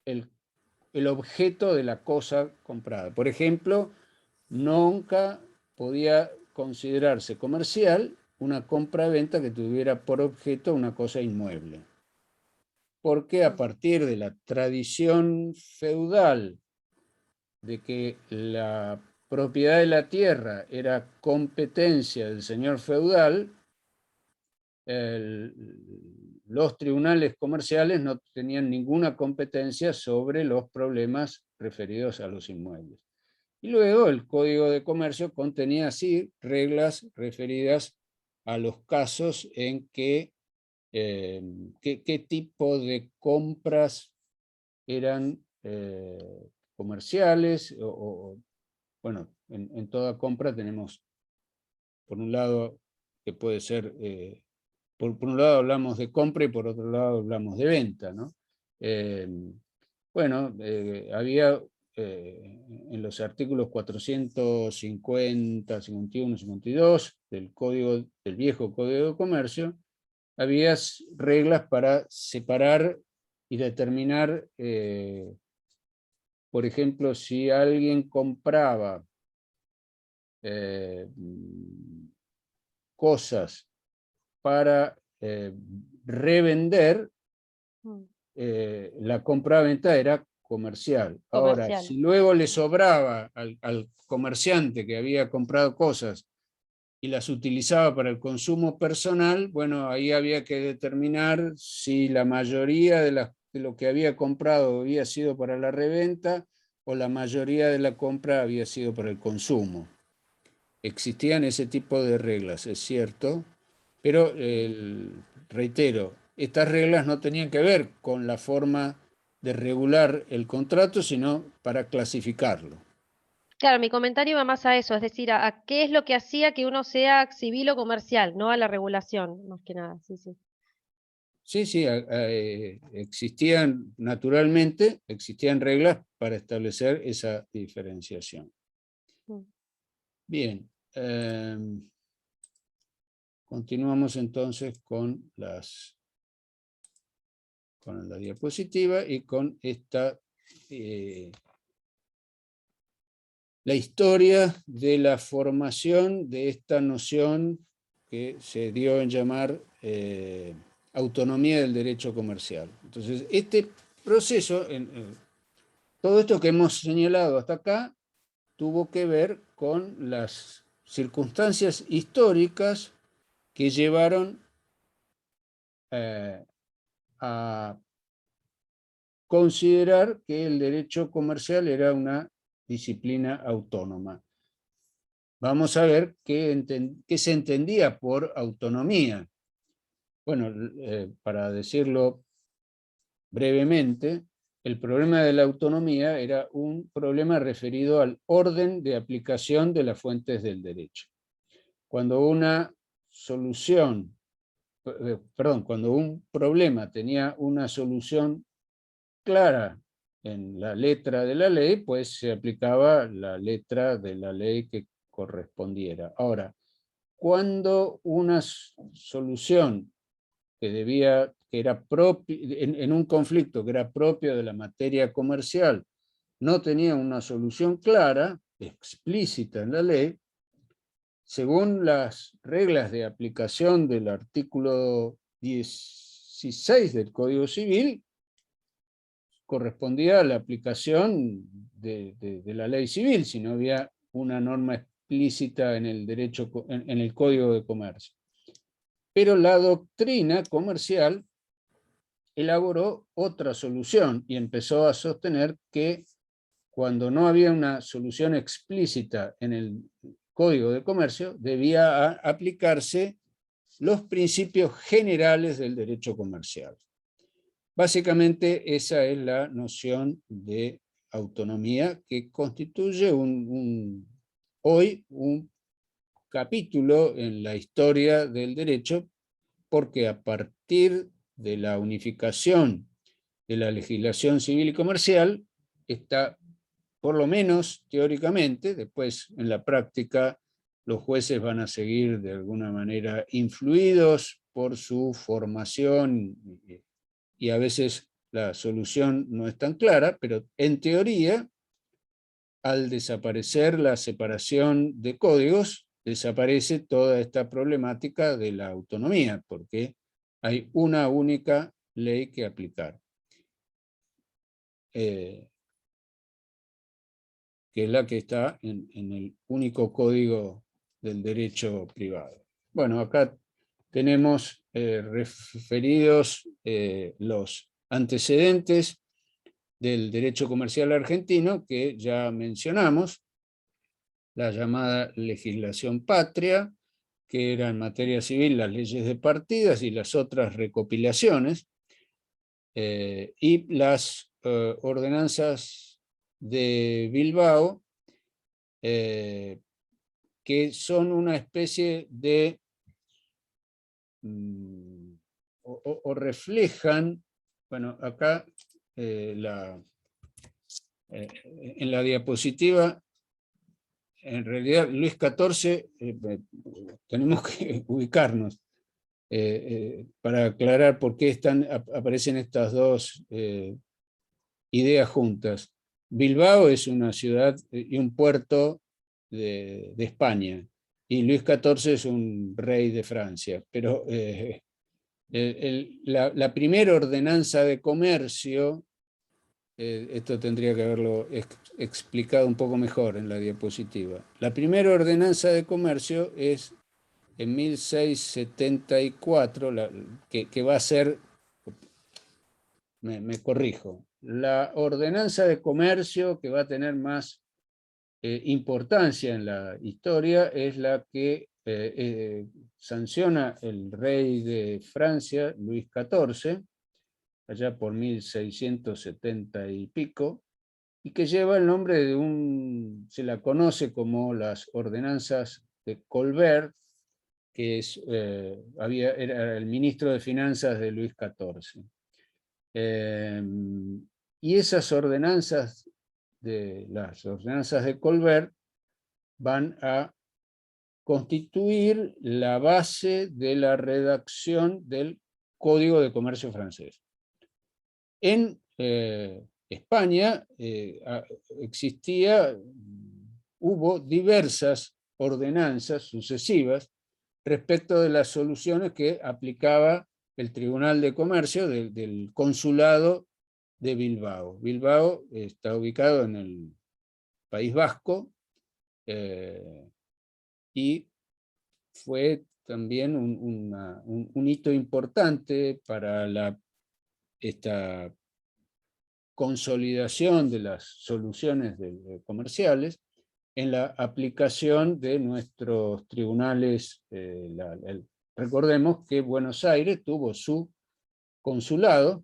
S1: el objeto de la cosa comprada. Por ejemplo, nunca podía considerarse comercial una compra-venta que tuviera por objeto una cosa inmueble. Porque a partir de la tradición feudal de que la propiedad de la tierra era competencia del señor feudal, los tribunales comerciales no tenían ninguna competencia sobre los problemas referidos a los inmuebles. Y luego el Código de Comercio contenía así reglas referidas a los casos en que qué tipo de compras eran comerciales, bueno, en toda compra tenemos, por un lado, que puede ser, por un lado hablamos de compra y por otro lado hablamos de venta, ¿no? Bueno, había en los artículos 450, 51, 52 del viejo Código de Comercio, había reglas para separar y determinar, por ejemplo, si alguien compraba cosas para revender, la compra-venta era comercial. Ahora,
S6: Comercial.
S1: si luego le sobraba al comerciante que había comprado cosas y las utilizaba para el consumo personal, bueno, ahí había que determinar si la mayoría de lo que había comprado había sido para la reventa o la mayoría de la compra había sido para el consumo. Existían ese tipo de reglas, es cierto, pero reitero, estas reglas no tenían que ver con la forma de regular el contrato, sino para clasificarlo.
S6: Claro, mi comentario va más a eso, es decir, a qué es lo que hacía que uno sea civil o comercial, no a la regulación, más que nada, sí, sí.
S1: Sí, sí, naturalmente, existían reglas para establecer esa diferenciación.
S6: Mm.
S1: Bien. Continuamos entonces con la diapositiva y con esta, la historia de la formación de esta noción que se dio en llamar autonomía del derecho comercial. Entonces, este proceso, todo esto que hemos señalado hasta acá, tuvo que ver con las circunstancias históricas que llevaron a considerar que el derecho comercial era una disciplina autónoma. Vamos a ver qué se entendía por autonomía. Bueno, para decirlo brevemente, el problema de la autonomía era un problema referido al orden de aplicación de las fuentes del derecho. Cuando una solución, cuando un problema tenía una solución clara en la letra de la ley, pues se aplicaba la letra de la ley que correspondiera. Ahora, cuando una solución que era en un conflicto que era propio de la materia comercial, no tenía una solución clara, explícita en la ley, según las reglas de aplicación del artículo 16 del Código Civil, correspondía a la aplicación de la ley civil, si no había una norma explícita en el derecho, en el Código de Comercio. Pero la doctrina comercial elaboró otra solución y empezó a sostener que cuando no había una solución explícita en el Código de Comercio, debía aplicarse los principios generales del derecho comercial. Básicamente esa es la noción de autonomía que constituye hoy un capítulo en la historia del derecho, porque a partir de la unificación de la legislación civil y comercial, está, por lo menos teóricamente, después en la práctica los jueces van a seguir de alguna manera influidos por su formación y a veces la solución no es tan clara, pero en teoría, al desaparecer la separación de códigos, desaparece toda esta problemática de la autonomía, porque hay una única ley que aplicar, que es la que está en el único código del derecho privado. Bueno, acá tenemos referidos los antecedentes del derecho comercial argentino que ya mencionamos, la llamada legislación patria, que era en materia civil las leyes de partidas y las otras recopilaciones, y las ordenanzas de Bilbao, que son una especie de, o reflejan, bueno, acá en la diapositiva, en realidad Luis XIV, tenemos que ubicarnos para aclarar por qué aparecen estas dos ideas juntas. Bilbao es una ciudad y un puerto de España, y Luis XIV es un rey de Francia, pero la primera ordenanza de comercio, esto tendría que haberlo explicado un poco mejor en la diapositiva. La primera ordenanza de comercio es en 1674, que va a ser, me corrijo, la ordenanza de comercio que va a tener más importancia en la historia es la que sanciona el rey de Francia, Luis XIV, allá por 1670 y pico, y que lleva el nombre de se la conoce como las ordenanzas de Colbert, que era el ministro de Finanzas de Luis XIV. Y esas ordenanzas, las ordenanzas de Colbert, van a constituir la base de la redacción del Código de Comercio francés. En España hubo diversas ordenanzas sucesivas respecto de las soluciones que aplicaba el Tribunal de Comercio del Consulado de Bilbao. Bilbao está ubicado en el País Vasco y fue también un hito importante para esta consolidación de las soluciones comerciales en la aplicación de nuestros tribunales. Recordemos que Buenos Aires tuvo su consulado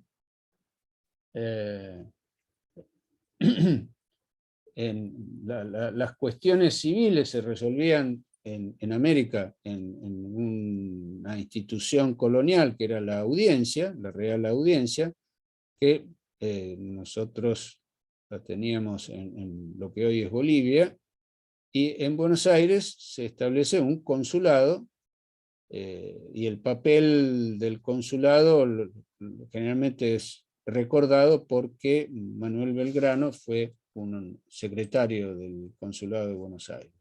S1: las cuestiones civiles se resolvían en América en una institución colonial que era la audiencia, la Real Audiencia, que nosotros la teníamos en lo que hoy es Bolivia, y en Buenos Aires se establece un consulado, y el papel del consulado generalmente es recordado porque Manuel Belgrano fue un secretario del Consulado de Buenos Aires.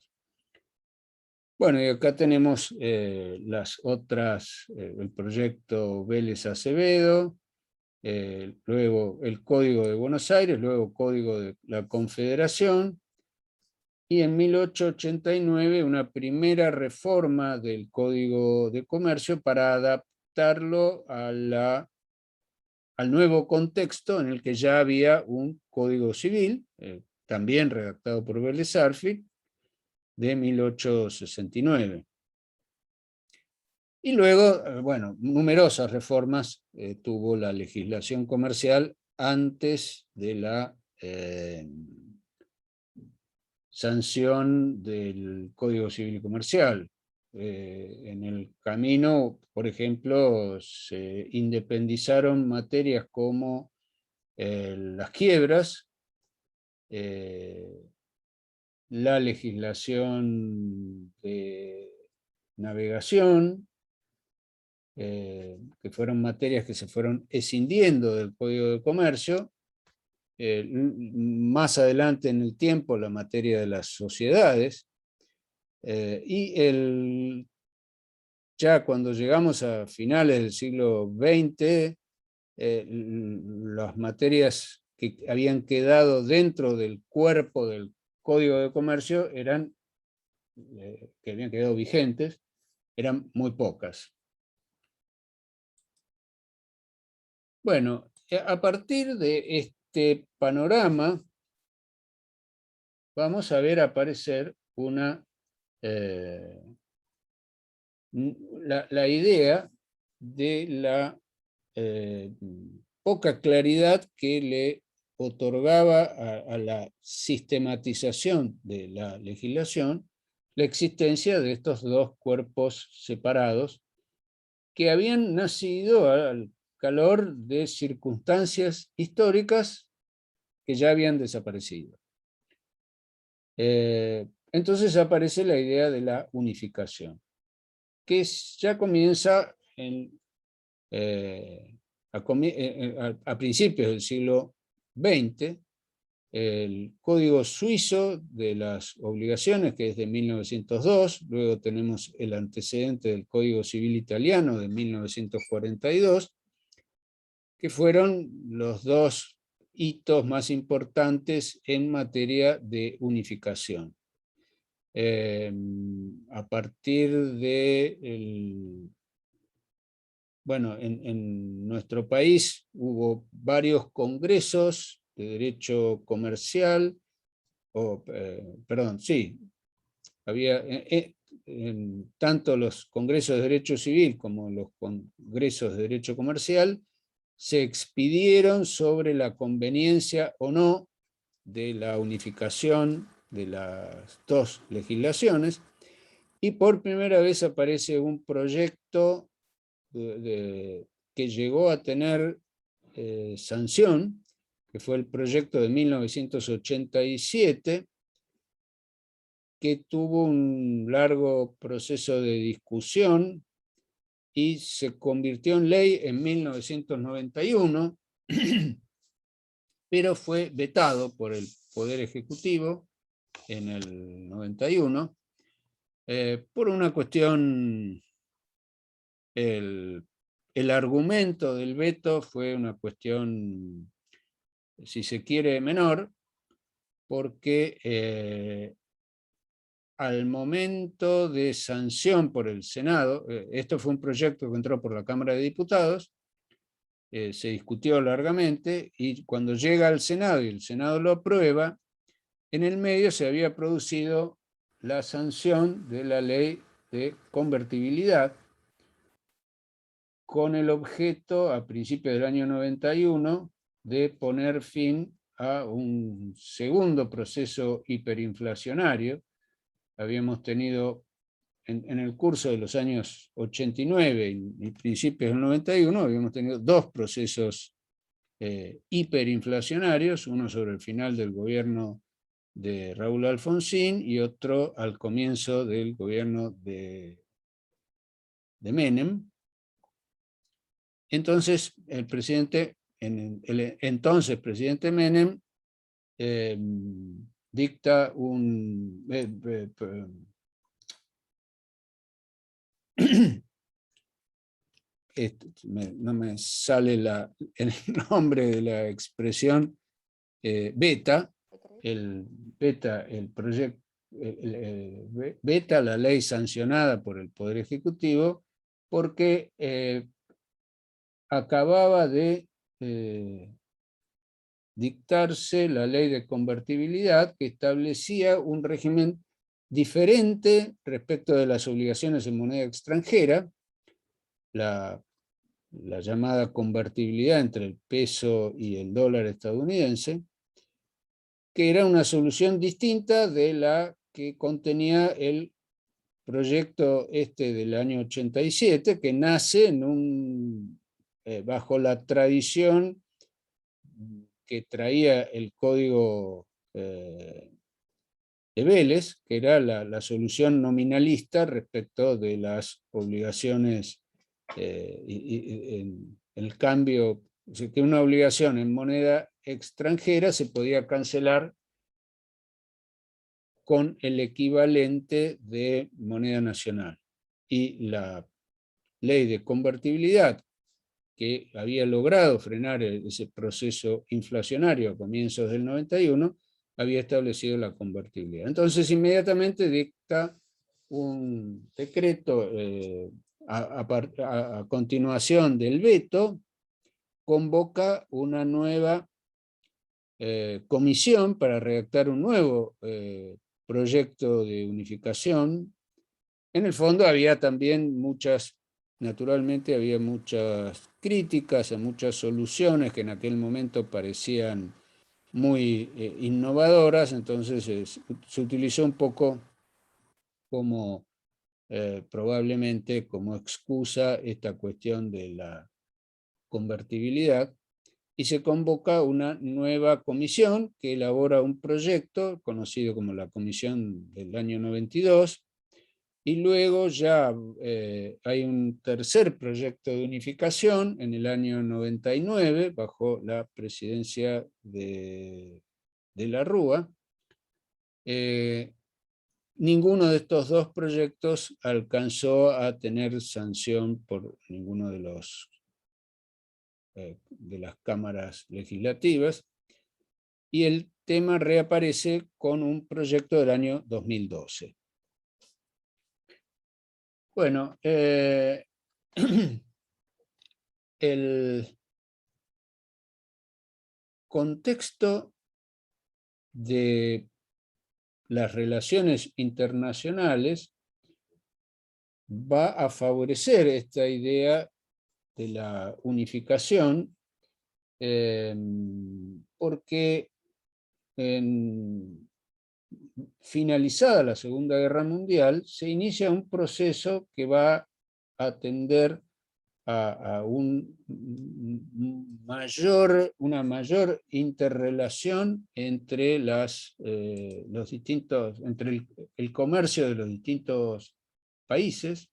S1: Bueno, y acá tenemos las otras, el proyecto Vélez Acevedo, luego el Código de Buenos Aires, luego Código de la Confederación, y en 1889 una primera reforma del Código de Comercio para adaptarlo al nuevo contexto en el que ya había un Código Civil, también redactado por Vélez Arfield, de 1869. Y luego, bueno, numerosas reformas tuvo la legislación comercial antes de la sanción del Código Civil y Comercial. En el camino, por ejemplo, se independizaron materias como las quiebras, la legislación de navegación, que fueron materias que se fueron escindiendo del Código de Comercio. Más adelante en el tiempo la materia de las sociedades, y ya cuando llegamos a finales del siglo XX, las materias que habían quedado dentro del cuerpo del Código de Comercio que habían quedado vigentes, eran muy pocas. Bueno, a partir de este panorama, vamos a ver aparecer la idea de la poca claridad que le otorgaba a la sistematización de la legislación la existencia de estos dos cuerpos separados que habían nacido al calor de circunstancias históricas que ya habían desaparecido. Entonces aparece la idea de la unificación, que ya comienza a principios del siglo XX. El Código Suizo de las Obligaciones, que es de 1902, luego tenemos el antecedente del Código Civil Italiano de 1942, que fueron los dos hitos más importantes en materia de unificación. A partir de bueno, en nuestro país hubo varios congresos de derecho comercial, había tanto los congresos de derecho civil como los congresos de derecho comercial se expidieron sobre la conveniencia o no de la unificación de las dos legislaciones, y por primera vez aparece un proyecto que llegó a tener sanción, que fue el proyecto de 1987, que tuvo un largo proceso de discusión y se convirtió en ley en 1991, pero fue vetado por el Poder Ejecutivo en el 91, por una cuestión, el argumento del veto fue una cuestión, si se quiere, menor, porque al momento de sanción por el Senado, esto fue un proyecto que entró por la Cámara de Diputados, se discutió largamente, y cuando llega al Senado y el Senado lo aprueba, en el medio se había producido la sanción de la ley de convertibilidad, con el objeto, a principios del año 91, de poner fin a un segundo proceso hiperinflacionario. Habíamos tenido en el curso de los años 89 y principios del 91, habíamos tenido dos procesos hiperinflacionarios, uno sobre el final del gobierno de Raúl Alfonsín y otro al comienzo del gobierno de Menem. Entonces, el entonces presidente Menem dicta un... no me sale el nombre de la expresión, veta la ley sancionada por el Poder Ejecutivo, porque acababa de dictarse la ley de convertibilidad, que establecía un régimen diferente respecto de las obligaciones en moneda extranjera, la llamada convertibilidad entre el peso y el dólar estadounidense, que era una solución distinta de la que contenía el proyecto del año 87, que nace bajo la tradición que traía el Código de Vélez, que era la solución nominalista respecto de las obligaciones, el cambio, que una obligación en moneda extranjera se podía cancelar con el equivalente de moneda nacional. Y la ley de convertibilidad, que había logrado frenar ese proceso inflacionario a comienzos del 91, había establecido la convertibilidad. Entonces inmediatamente dicta un decreto a continuación del veto, convoca una nueva comisión para redactar un nuevo proyecto de unificación. En el fondo había también naturalmente había muchas críticas a muchas soluciones que en aquel momento parecían muy innovadoras, entonces se utilizó un poco como probablemente como excusa esta cuestión de la convertibilidad, y se convoca una nueva comisión que elabora un proyecto conocido como la Comisión del año 92, y luego ya hay un tercer proyecto de unificación en el año 99, bajo la presidencia de la Rúa. Ninguno de estos dos proyectos alcanzó a tener sanción por ninguno de las cámaras legislativas, y el tema reaparece con un proyecto del año 2012. Bueno, el contexto de las relaciones internacionales va a favorecer esta idea de la unificación, porque finalizada la Segunda Guerra Mundial se inicia un proceso que va a tender a una mayor interrelación entre entre el comercio de los distintos países,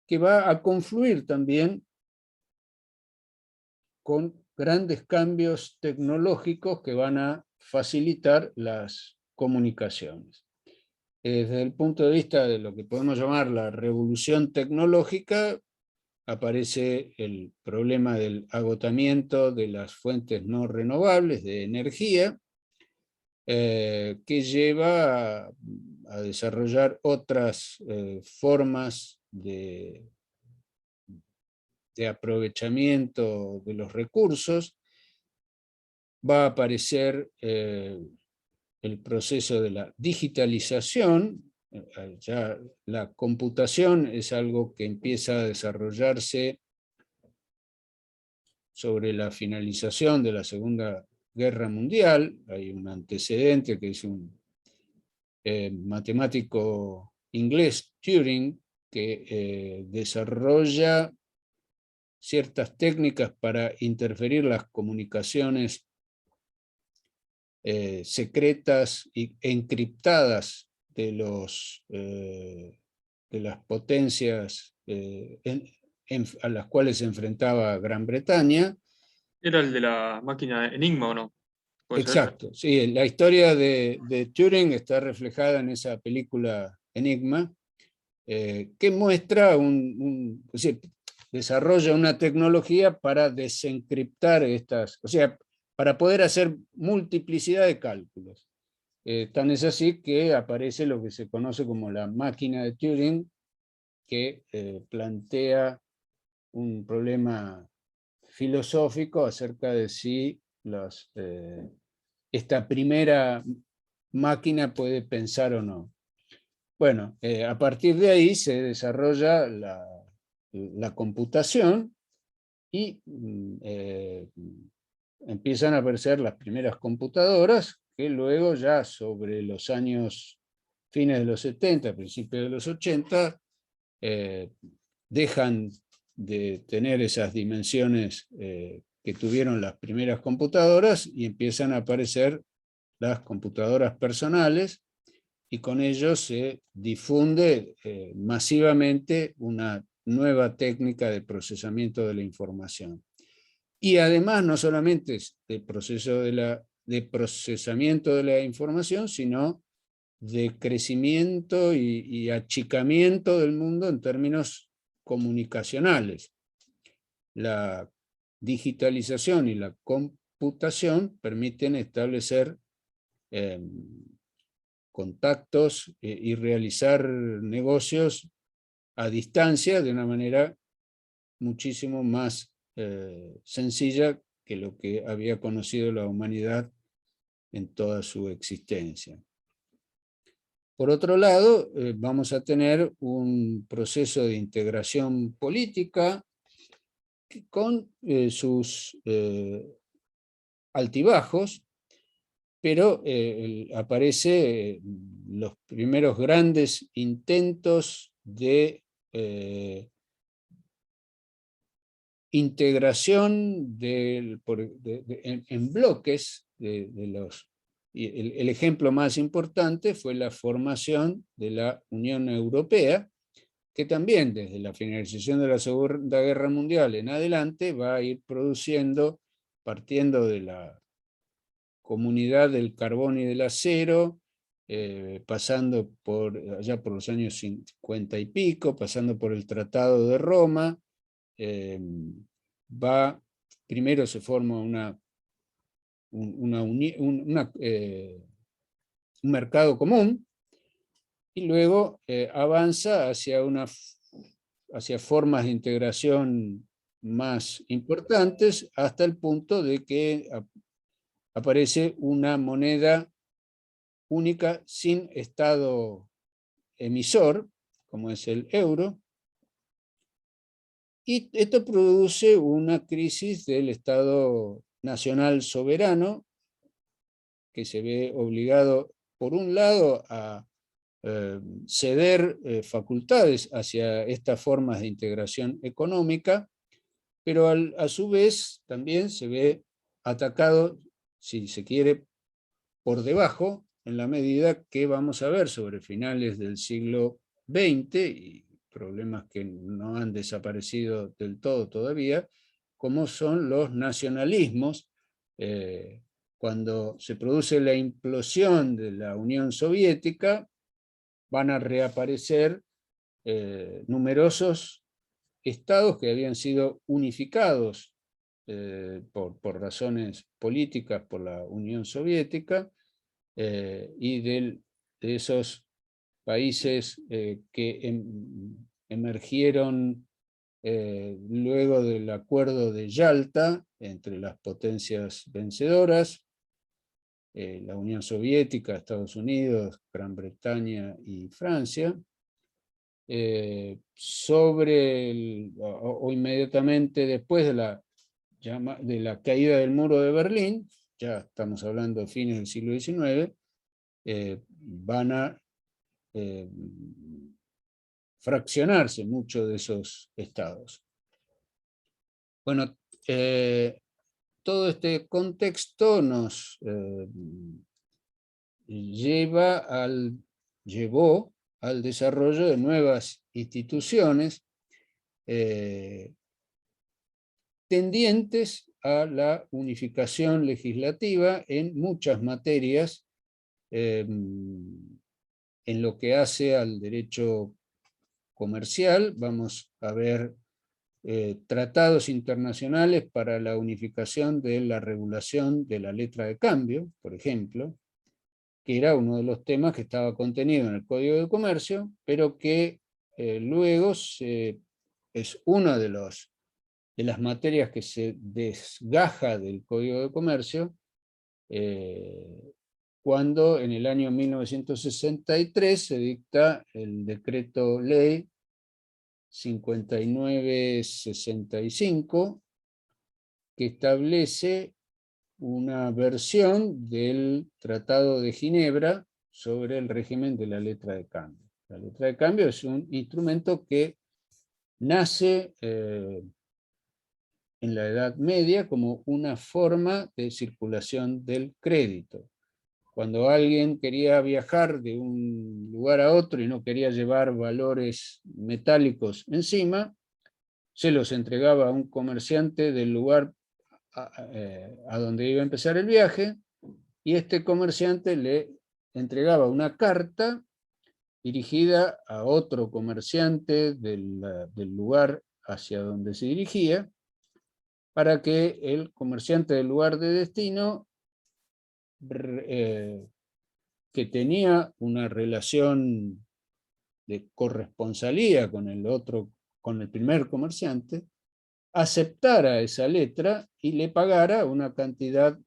S1: que va a confluir también con grandes cambios tecnológicos que van a facilitar las comunicaciones. Desde el punto de vista de lo que podemos llamar la revolución tecnológica, aparece el problema del agotamiento de las fuentes no renovables de energía, que lleva a desarrollar otras formas de aprovechamiento de los recursos. Va a aparecer el proceso de la digitalización. Ya la computación es algo que empieza a desarrollarse sobre la finalización de la Segunda Guerra Mundial. Hay un antecedente que es un matemático inglés, Turing, que desarrolla ciertas técnicas para interferir las comunicaciones secretas e encriptadas de las potencias a las cuales se enfrentaba Gran Bretaña.
S4: ¿Era el de la máquina Enigma o no? ¿Puede ser?
S1: Exacto, sí, la historia de Turing está reflejada en esa película Enigma, que muestra es decir, desarrolla una tecnología para desencriptar o sea, para poder hacer multiplicidad de cálculos. Tan es así que aparece lo que se conoce como la máquina de Turing, que plantea un problema filosófico acerca de si esta primera máquina puede pensar o no. Bueno, a partir de ahí se desarrolla la computación y empiezan a aparecer las primeras computadoras, que luego ya sobre los años fines de los 70, principios de los 80, dejan de tener esas dimensiones que tuvieron las primeras computadoras y empiezan a aparecer las computadoras personales, y con ello se difunde masivamente una nueva técnica de procesamiento de la información. Y además no solamente de procesamiento de la información, sino de crecimiento y achicamiento del mundo en términos comunicacionales. La digitalización y la computación permiten establecer contactos y realizar negocios a distancia de una manera muchísimo más sencilla que lo que había conocido la humanidad en toda su existencia. Por otro lado, vamos a tener un proceso de integración política con sus altibajos, pero aparece los primeros grandes intentos de integración en bloques y el ejemplo más importante fue la formación de la Unión Europea, que también desde la finalización de la Segunda Guerra Mundial en adelante va a ir produciendo, partiendo de la Comunidad del Carbón y del Acero, pasando allá por los años 50 y pico, pasando por el Tratado de Roma. Primero se forma un mercado común, y luego avanza hacia formas de integración más importantes, hasta el punto de que aparece una moneda única sin estado emisor, como es el euro, y esto produce una crisis del Estado nacional soberano, que se ve obligado, por un lado, a ceder facultades hacia estas formas de integración económica, pero a su vez también se ve atacado, si se quiere, por debajo, en la medida que vamos a ver sobre finales del siglo XX, y problemas que no han desaparecido del todo todavía, como son los nacionalismos. Cuando se produce la implosión de la Unión Soviética, van a reaparecer numerosos estados que habían sido unificados por razones políticas por la Unión Soviética, y de esos países que emergieron luego del acuerdo de Yalta entre las potencias vencedoras, la Unión Soviética, Estados Unidos, Gran Bretaña y Francia, o inmediatamente después de la caída del muro de Berlín, ya estamos hablando de fines del siglo XIX, van a fraccionarse muchos de esos estados. Bueno, todo este contexto nos llevó al desarrollo de nuevas instituciones tendientes a la unificación legislativa en muchas materias, en lo que hace al derecho comercial. Vamos a ver tratados internacionales para la unificación de la regulación de la letra de cambio, por ejemplo, que era uno de los temas que estaba contenido en el Código de Comercio, pero que luego es una de las materias que se desgaja del Código de Comercio, cuando en el año 1963 se dicta el decreto ley 5965, que establece una versión del Tratado de Ginebra sobre el régimen de la letra de cambio. La letra de cambio es un instrumento que nace en la Edad Media como una forma de circulación del crédito. Cuando alguien quería viajar de un lugar a otro y no quería llevar valores metálicos encima, se los entregaba a un comerciante del lugar a donde iba a empezar el viaje, y este comerciante le entregaba una carta dirigida a otro comerciante del lugar hacia donde se dirigía, para que el comerciante del lugar de destino, que tenía una relación de corresponsalía con el primer comerciante, aceptara esa letra y le pagara una cantidad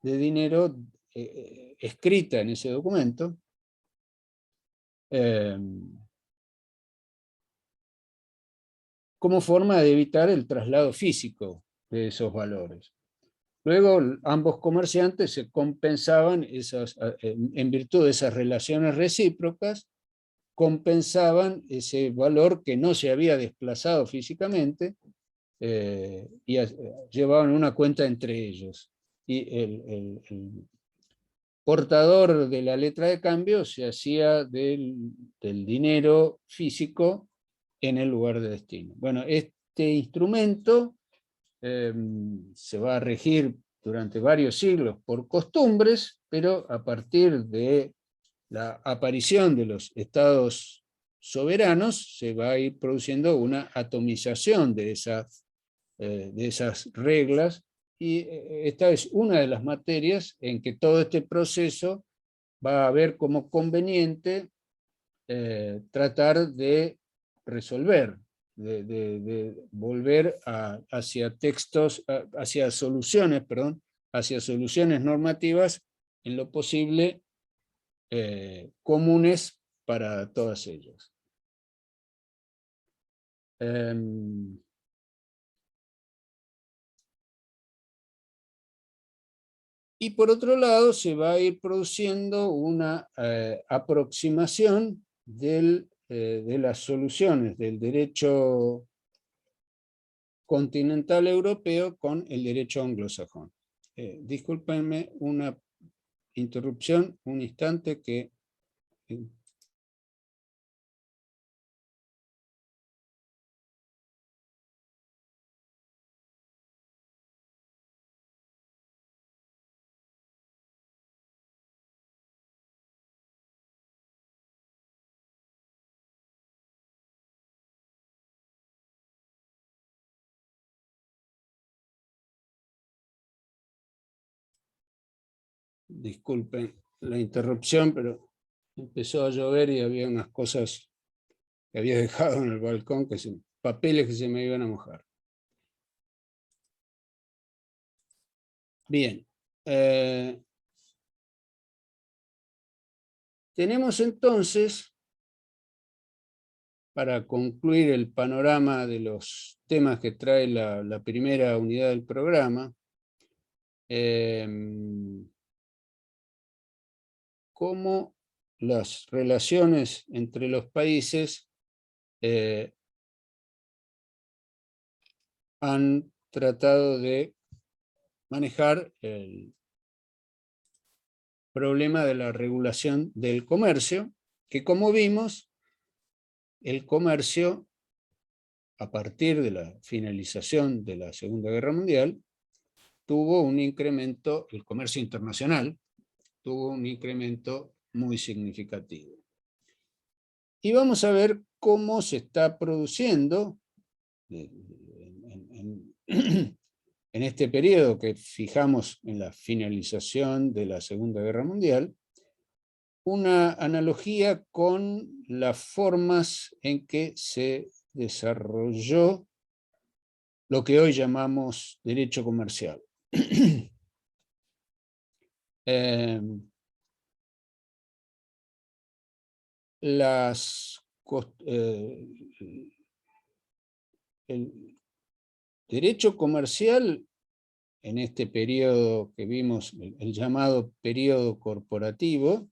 S1: de dinero escrita en ese documento, como forma de evitar el traslado físico de esos valores. Luego ambos comerciantes se compensaban, en virtud de esas relaciones recíprocas, compensaban ese valor que no se había desplazado físicamente, y llevaban una cuenta entre ellos. Y el portador de la letra de cambio se hacía del dinero físico en el lugar de destino. Bueno, este instrumento se va a regir durante varios siglos por costumbres, pero a partir de la aparición de los estados soberanos se va a ir produciendo una atomización de esas reglas, y esta es una de las materias en que todo este proceso va a ver como conveniente tratar de resolver, de volver hacia soluciones normativas en lo posible comunes para todas ellas. Y por otro lado, se va a ir produciendo una aproximación de las soluciones del derecho continental europeo con el derecho anglosajón. Discúlpenme una interrupción, un instante que... Disculpen la interrupción, pero empezó a llover y había unas cosas que había dejado en el balcón, papeles que se me iban a mojar. Bien. Tenemos entonces, para concluir el panorama de los temas que trae la primera unidad del programa, cómo las relaciones entre los países han tratado de manejar el problema de la regulación del comercio, que como vimos, el comercio, a partir de la finalización de la Segunda Guerra Mundial, tuvo un incremento, el comercio internacional, tuvo un incremento muy significativo. Y vamos a ver cómo se está produciendo en este periodo que fijamos en la finalización de la Segunda Guerra Mundial, una analogía con las formas en que se desarrolló lo que hoy llamamos derecho comercial. El derecho comercial, en este periodo que vimos, el llamado periodo corporativo,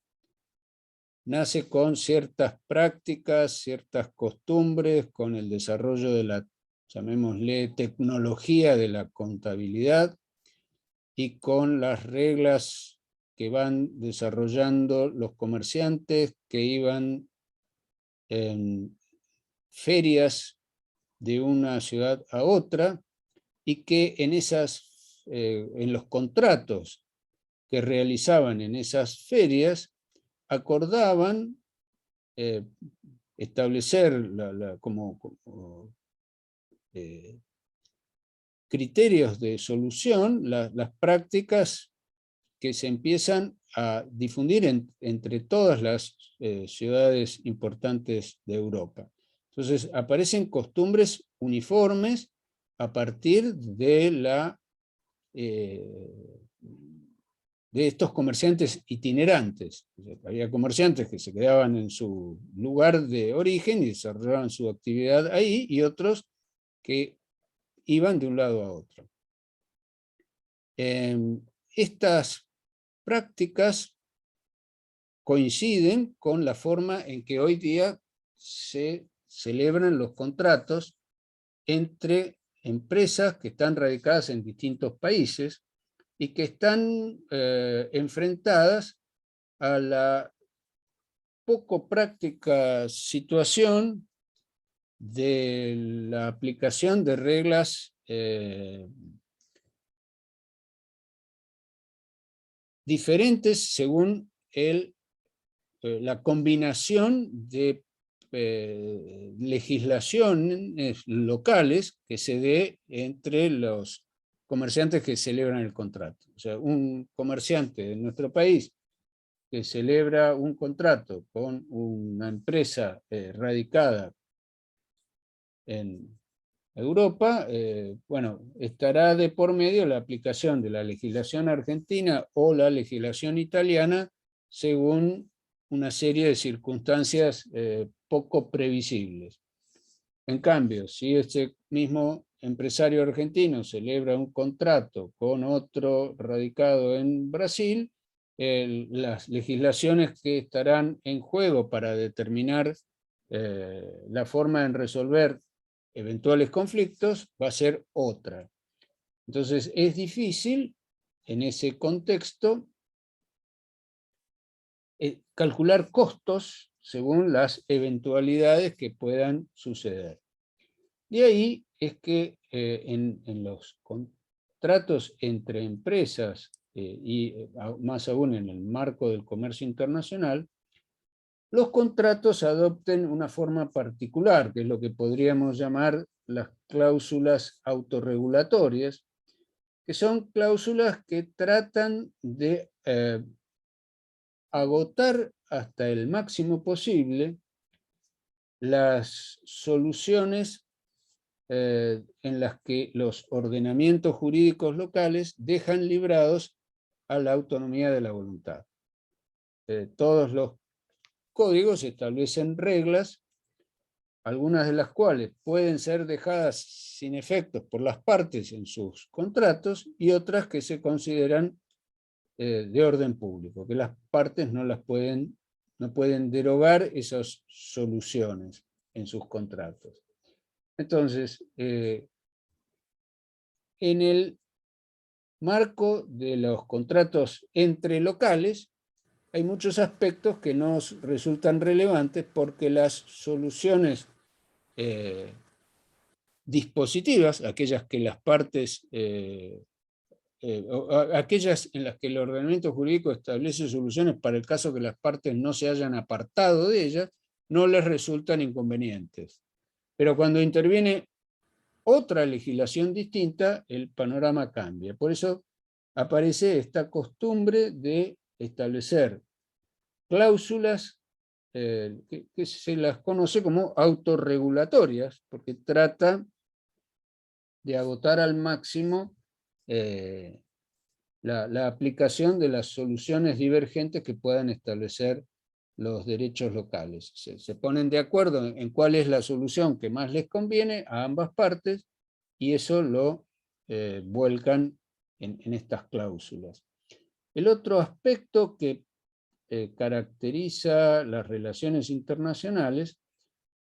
S1: nace con ciertas prácticas, ciertas costumbres, con el desarrollo de la, llamémosle, tecnología de la contabilidad, y con las reglas que van desarrollando los comerciantes que iban en ferias de una ciudad a otra, y que en los contratos que realizaban en esas ferias acordaban establecer como criterios de solución las prácticas que se empiezan a difundir entre todas las ciudades importantes de Europa. Entonces aparecen costumbres uniformes a partir de estos comerciantes itinerantes. Había comerciantes que se quedaban en su lugar de origen y desarrollaban su actividad ahí, y otros que iban de un lado a otro. Estas prácticas coinciden con la forma en que hoy día se celebran los contratos entre empresas que están radicadas en distintos países y que están enfrentadas a la poco práctica situación de la aplicación de reglas diferentes según la combinación de legislaciones locales que se dé entre los comerciantes que celebran el contrato. O sea, un comerciante de nuestro país que celebra un contrato con una empresa radicada en Europa, bueno, estará de por medio la aplicación de la legislación argentina o la legislación italiana según una serie de circunstancias poco previsibles. En cambio, si ese mismo empresario argentino celebra un contrato con otro radicado en Brasil, las legislaciones que estarán en juego para determinar la forma en resolver eventuales conflictos va a ser otra. Entonces es difícil en ese contexto calcular costos según las eventualidades que puedan suceder. De ahí es que en los contratos entre empresas y más aún en el marco del comercio internacional, los contratos adopten una forma particular, que es lo que podríamos llamar las cláusulas autorregulatorias, que son cláusulas que tratan de agotar hasta el máximo posible las soluciones en las que los ordenamientos jurídicos locales dejan librados a la autonomía de la voluntad. Todos los códigos establecen reglas, algunas de las cuales pueden ser dejadas sin efectos por las partes en sus contratos y otras que se consideran de orden público, que las partes no pueden derogar esas soluciones en sus contratos. Entonces, en el marco de los contratos entre locales, hay muchos aspectos que nos resultan relevantes porque las soluciones dispositivas, aquellas que las partes, aquellas en las que el ordenamiento jurídico establece soluciones para el caso que las partes no se hayan apartado de ellas, no les resultan inconvenientes. Pero cuando interviene otra legislación distinta, el panorama cambia. Por eso aparece esta costumbre de establecer cláusulas que se las conoce como autorregulatorias, porque trata de agotar al máximo la aplicación de las soluciones divergentes que puedan establecer los derechos locales. Se ponen de acuerdo en cuál es la solución que más les conviene a ambas partes y eso lo vuelcan en estas cláusulas. El otro aspecto que caracteriza las relaciones internacionales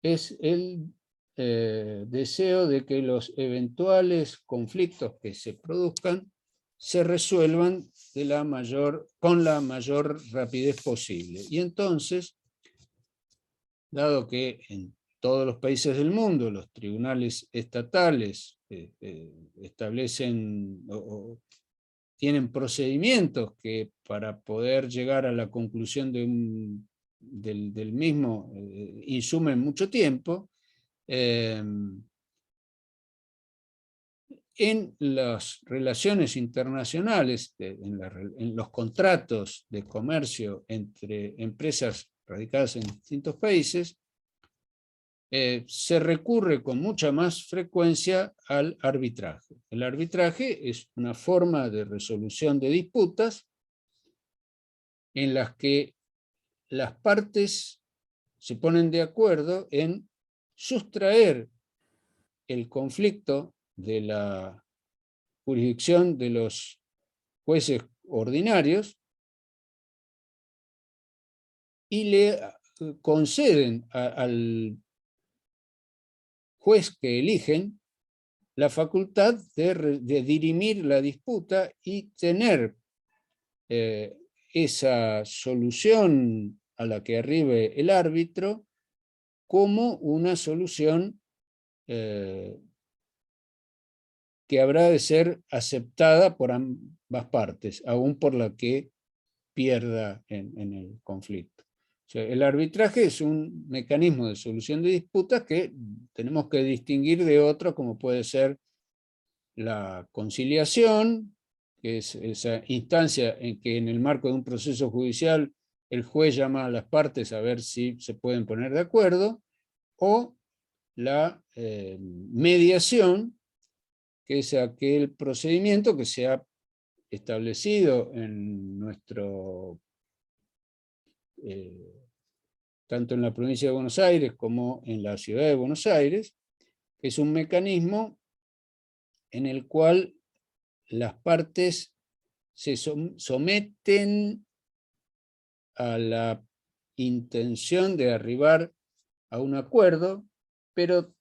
S1: es el deseo de que los eventuales conflictos que se produzcan se resuelvan con la mayor rapidez posible. Y entonces, dado que en todos los países del mundo los tribunales estatales establecen o tienen procedimientos que para poder llegar a la conclusión del mismo insumen mucho tiempo, en las relaciones internacionales, en los contratos de comercio entre empresas radicadas en distintos países, se recurre con mucha más frecuencia al arbitraje. El arbitraje es una forma de resolución de disputas en las que las partes se ponen de acuerdo en sustraer el conflicto de la jurisdicción de los jueces ordinarios y le conceden al juez que eligen la facultad de dirimir la disputa y tener esa solución a la que arribe el árbitro como una solución que habrá de ser aceptada por ambas partes, aún por la que pierda en el conflicto. O sea, el arbitraje es un mecanismo de solución de disputas que tenemos que distinguir de otro, como puede ser la conciliación, que es esa instancia en que en el marco de un proceso judicial el juez llama a las partes a ver si se pueden poner de acuerdo, o la mediación, que es aquel procedimiento que se ha establecido en nuestro, tanto en la provincia de Buenos Aires como en la ciudad de Buenos Aires, que es un mecanismo en el cual las partes se someten a la intención de arribar a un acuerdo, pero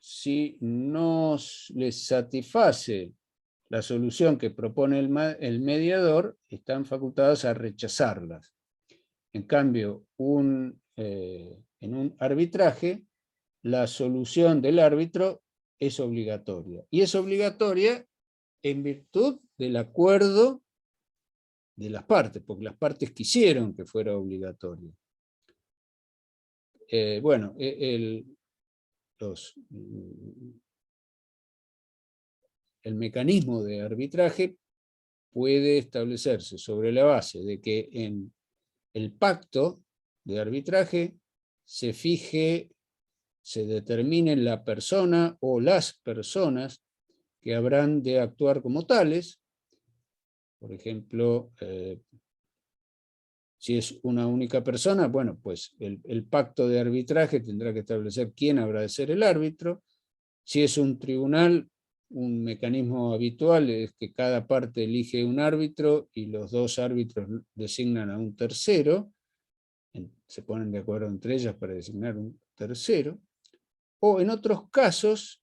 S1: si no les satisface la solución que propone el mediador, están facultados a rechazarlas. En cambio, en un arbitraje, la solución del árbitro es obligatoria. Y es obligatoria en virtud del acuerdo de las partes, porque las partes quisieron que fuera obligatorio. Bueno, el mecanismo de arbitraje puede establecerse sobre la base de que en el pacto de arbitraje se determine la persona o las personas que habrán de actuar como tales. Por ejemplo, si es una única persona, bueno, pues el pacto de arbitraje tendrá que establecer quién habrá de ser el árbitro. Si es un tribunal, un mecanismo habitual es que cada parte elige un árbitro y los dos árbitros designan a un tercero, se ponen de acuerdo entre ellas para designar un tercero. O en otros casos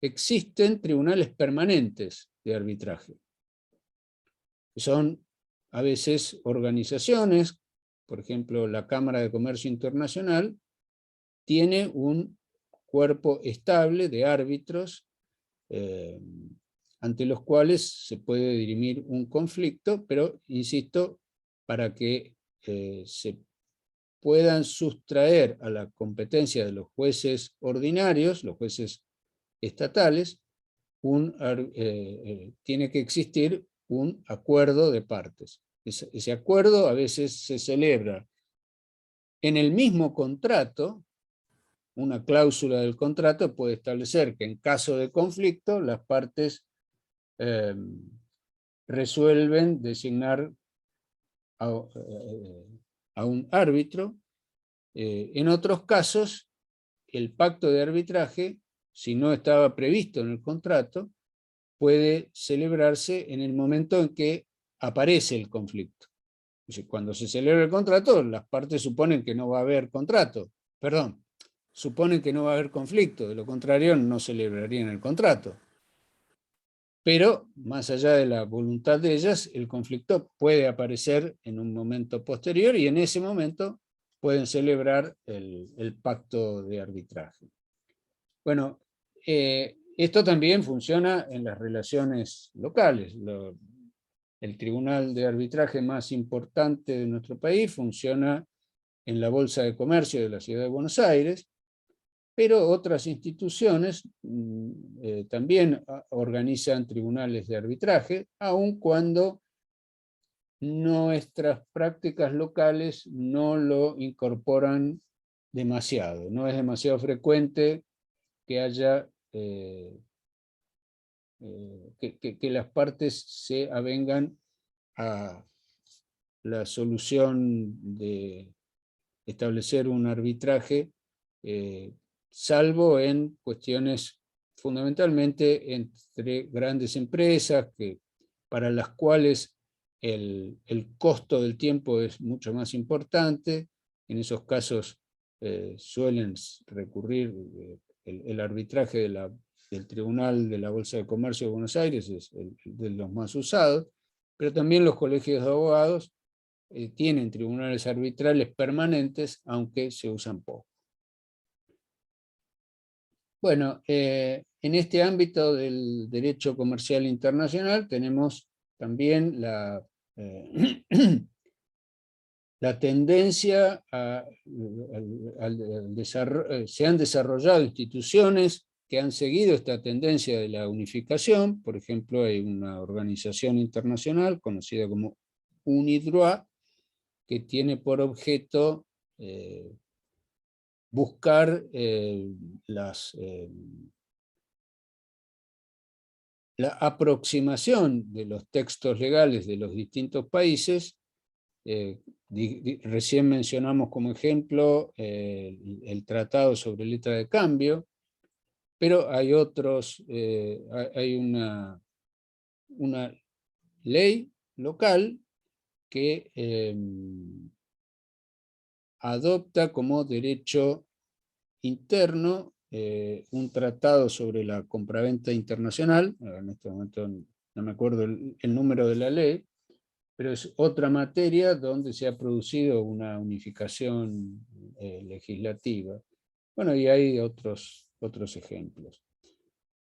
S1: existen tribunales permanentes de arbitraje, que son a veces organizaciones, por ejemplo la Cámara de Comercio Internacional tiene un cuerpo estable de árbitros ante los cuales se puede dirimir un conflicto, pero insisto, para que se puedan sustraer a la competencia de los jueces ordinarios, los jueces estatales, tiene que existir un acuerdo de partes. Ese acuerdo a veces se celebra en el mismo contrato. Una cláusula del contrato puede establecer que en caso de conflicto las partes resuelven designar a un árbitro. En otros casos, el pacto de arbitraje, si no estaba previsto en el contrato, puede celebrarse en el momento en que aparece el conflicto. Cuando se celebra el contrato, las partes suponen que no va a haber contrato. Perdón, suponen que no va a haber conflicto, de lo contrario no celebrarían el contrato. Pero, más allá de la voluntad de ellas, el conflicto puede aparecer en un momento posterior y en ese momento pueden celebrar el pacto de arbitraje. Bueno, esto también funciona en las relaciones locales. El tribunal de arbitraje más importante de nuestro país funciona en la Bolsa de Comercio de la Ciudad de Buenos Aires, pero otras instituciones también organizan tribunales de arbitraje, aun cuando nuestras prácticas locales no lo incorporan demasiado. No es demasiado frecuente que haya que las partes se avengan a la solución de establecer un arbitraje, salvo en cuestiones fundamentalmente entre grandes empresas, para las cuales el costo del tiempo es mucho más importante. En esos casos suelen recurrir el arbitraje del Tribunal de la Bolsa de Comercio de Buenos Aires, es de los más usados, pero también los colegios de abogados tienen tribunales arbitrales permanentes, aunque se usan poco. Bueno, en este ámbito del derecho comercial internacional tenemos también la tendencia al desarrollo. Se han desarrollado instituciones que han seguido esta tendencia de la unificación. Por ejemplo, hay una organización internacional conocida como UNIDROIT, que tiene por objeto buscar la aproximación de los textos legales de los distintos países. Recién mencionamos como ejemplo el Tratado sobre Letra de Cambio, pero hay otros, hay una ley local que adopta como derecho interno un tratado sobre la compraventa internacional. En este momento no me acuerdo el número de la ley, pero es otra materia donde se ha producido una unificación legislativa. Bueno, y hay otros ejemplos.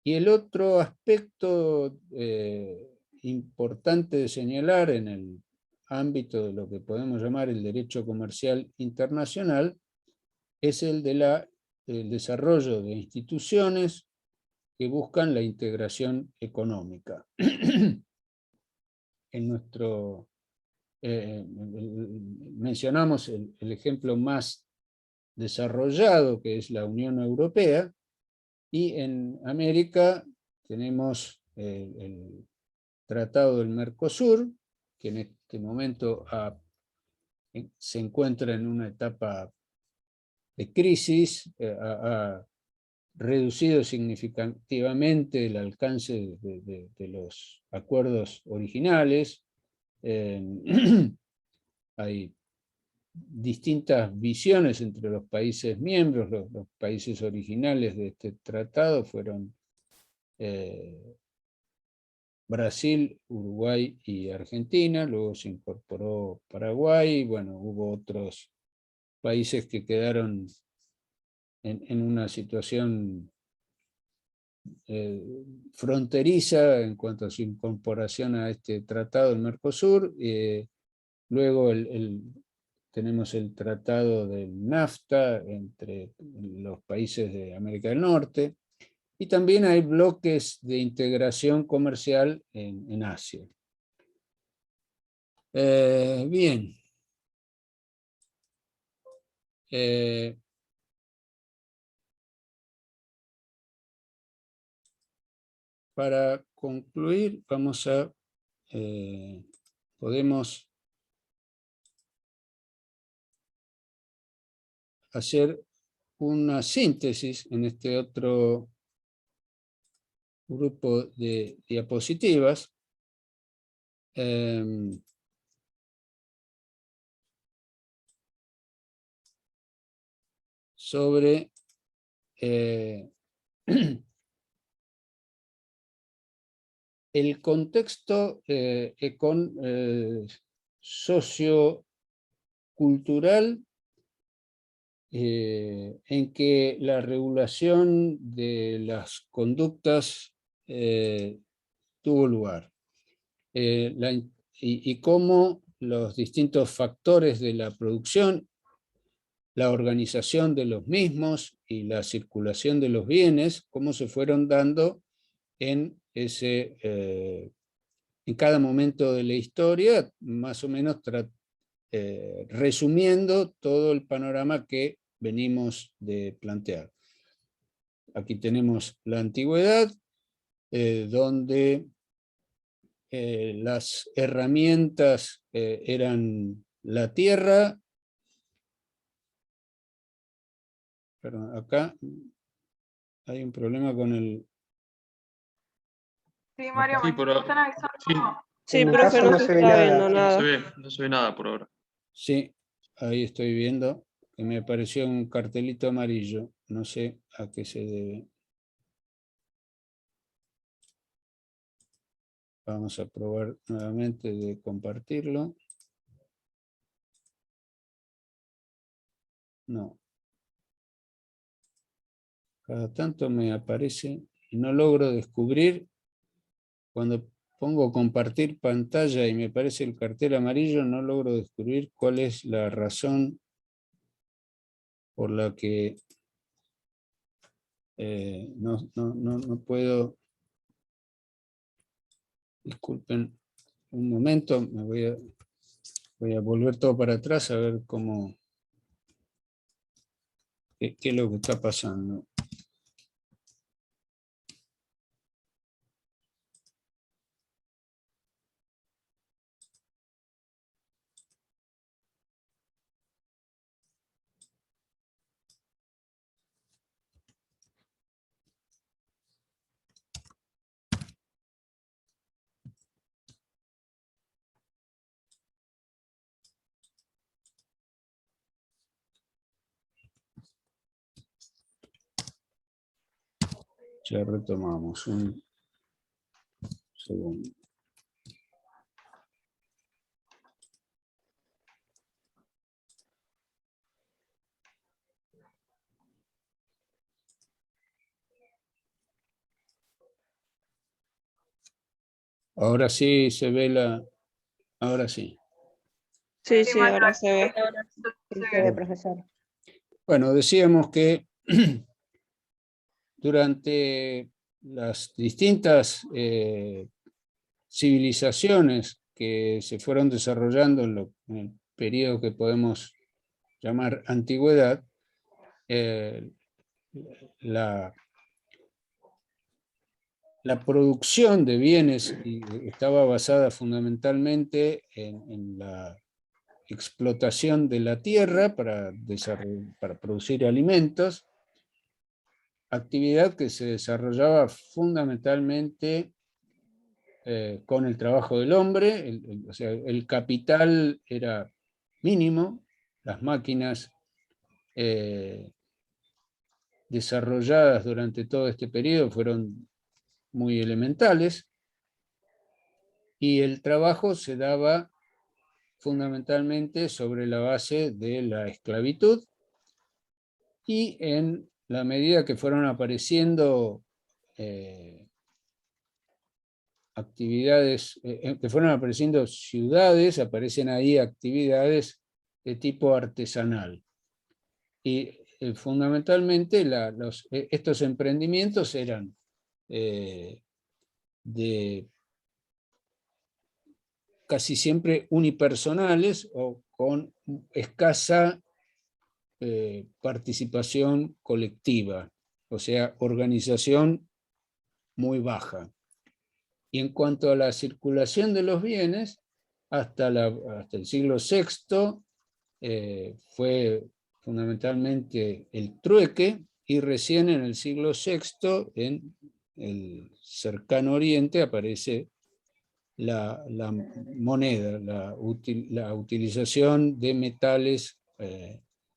S1: Y el otro aspecto importante de señalar en el ámbito de lo que podemos llamar el derecho comercial internacional es el del desarrollo de instituciones que buscan la integración económica. En nuestro, mencionamos el ejemplo más desarrollado, que es la Unión Europea, y en América tenemos el Tratado del Mercosur, que en este momento se encuentra en una etapa de crisis, ha reducido significativamente el alcance de los acuerdos originales. Hay distintas visiones entre los países miembros. Los países originales de este tratado fueron Brasil, Uruguay y Argentina. Luego se incorporó Paraguay, y bueno, hubo otros países que quedaron en una situación fronteriza en cuanto a su incorporación a este tratado del Mercosur. Luego tenemos el tratado del NAFTA entre los países de América del Norte, y también hay bloques de integración comercial en Asia. Bien. Para concluir, podemos hacer una síntesis en este otro grupo de diapositivas. Sobre el contexto sociocultural en que la regulación de las conductas tuvo lugar, y cómo los distintos factores de la producción, la organización de los mismos y la circulación de los bienes, cómo se fueron dando en cada momento de la historia, más o menos resumiendo todo el panorama que venimos de plantear. Aquí tenemos la antigüedad, donde las herramientas eran la tierra. Perdón, acá hay un problema con el...
S7: Sí, Mario,
S4: Sí,
S7: me están avisando.
S4: sí,
S6: Sí,
S5: En mi
S6: profe,
S5: caso
S6: no
S5: no
S6: se
S5: se ve
S6: está
S5: nada.
S6: viendo
S4: no
S6: nada.
S4: no se ve nada por ahora.
S1: Sí, ahí estoy viendo que me apareció un cartelito amarillo. No sé a qué se debe. Vamos a probar nuevamente de compartirlo. No. Cada tanto me aparece y no logro descubrir. Cuando pongo compartir pantalla y me aparece el cartel amarillo, no logro descubrir cuál es la razón por la que no puedo. Disculpen un momento, voy a volver todo para atrás a ver qué es lo que está pasando. Ya retomamos. Un segundo. Ahora sí se ve la... Ahora sí.
S7: Sí, sí, ahora se ve.
S3: Sí, se ve, profesor.
S1: Bueno, decíamos que durante las distintas civilizaciones que se fueron desarrollando en el periodo que podemos llamar antigüedad, la producción de bienes estaba basada fundamentalmente en la explotación de la tierra para producir alimentos, actividad que se desarrollaba fundamentalmente con el trabajo del hombre, o sea, el capital era mínimo, las máquinas desarrolladas durante todo este periodo fueron muy elementales, y el trabajo se daba fundamentalmente sobre la base de la esclavitud, y en la medida que fueron apareciendo actividades, que fueron apareciendo ciudades, aparecen ahí actividades de tipo artesanal. Y fundamentalmente estos emprendimientos eran de casi siempre unipersonales o con escasa participación colectiva, o sea, organización muy baja. Y en cuanto a la circulación de los bienes, hasta el siglo VI fue fundamentalmente el trueque, y recién en el siglo VI, en el cercano oriente, aparece la moneda, la utilización de metales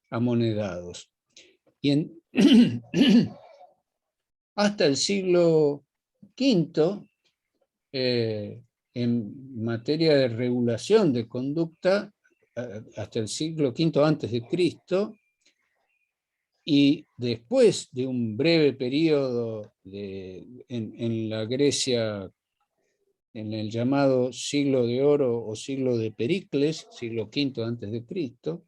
S1: amonedados. Y hasta el siglo V, en materia de regulación de conducta, hasta el siglo V antes de Cristo, y después de un breve periodo en la Grecia, en el llamado siglo de oro o siglo de Pericles, siglo V antes de Cristo,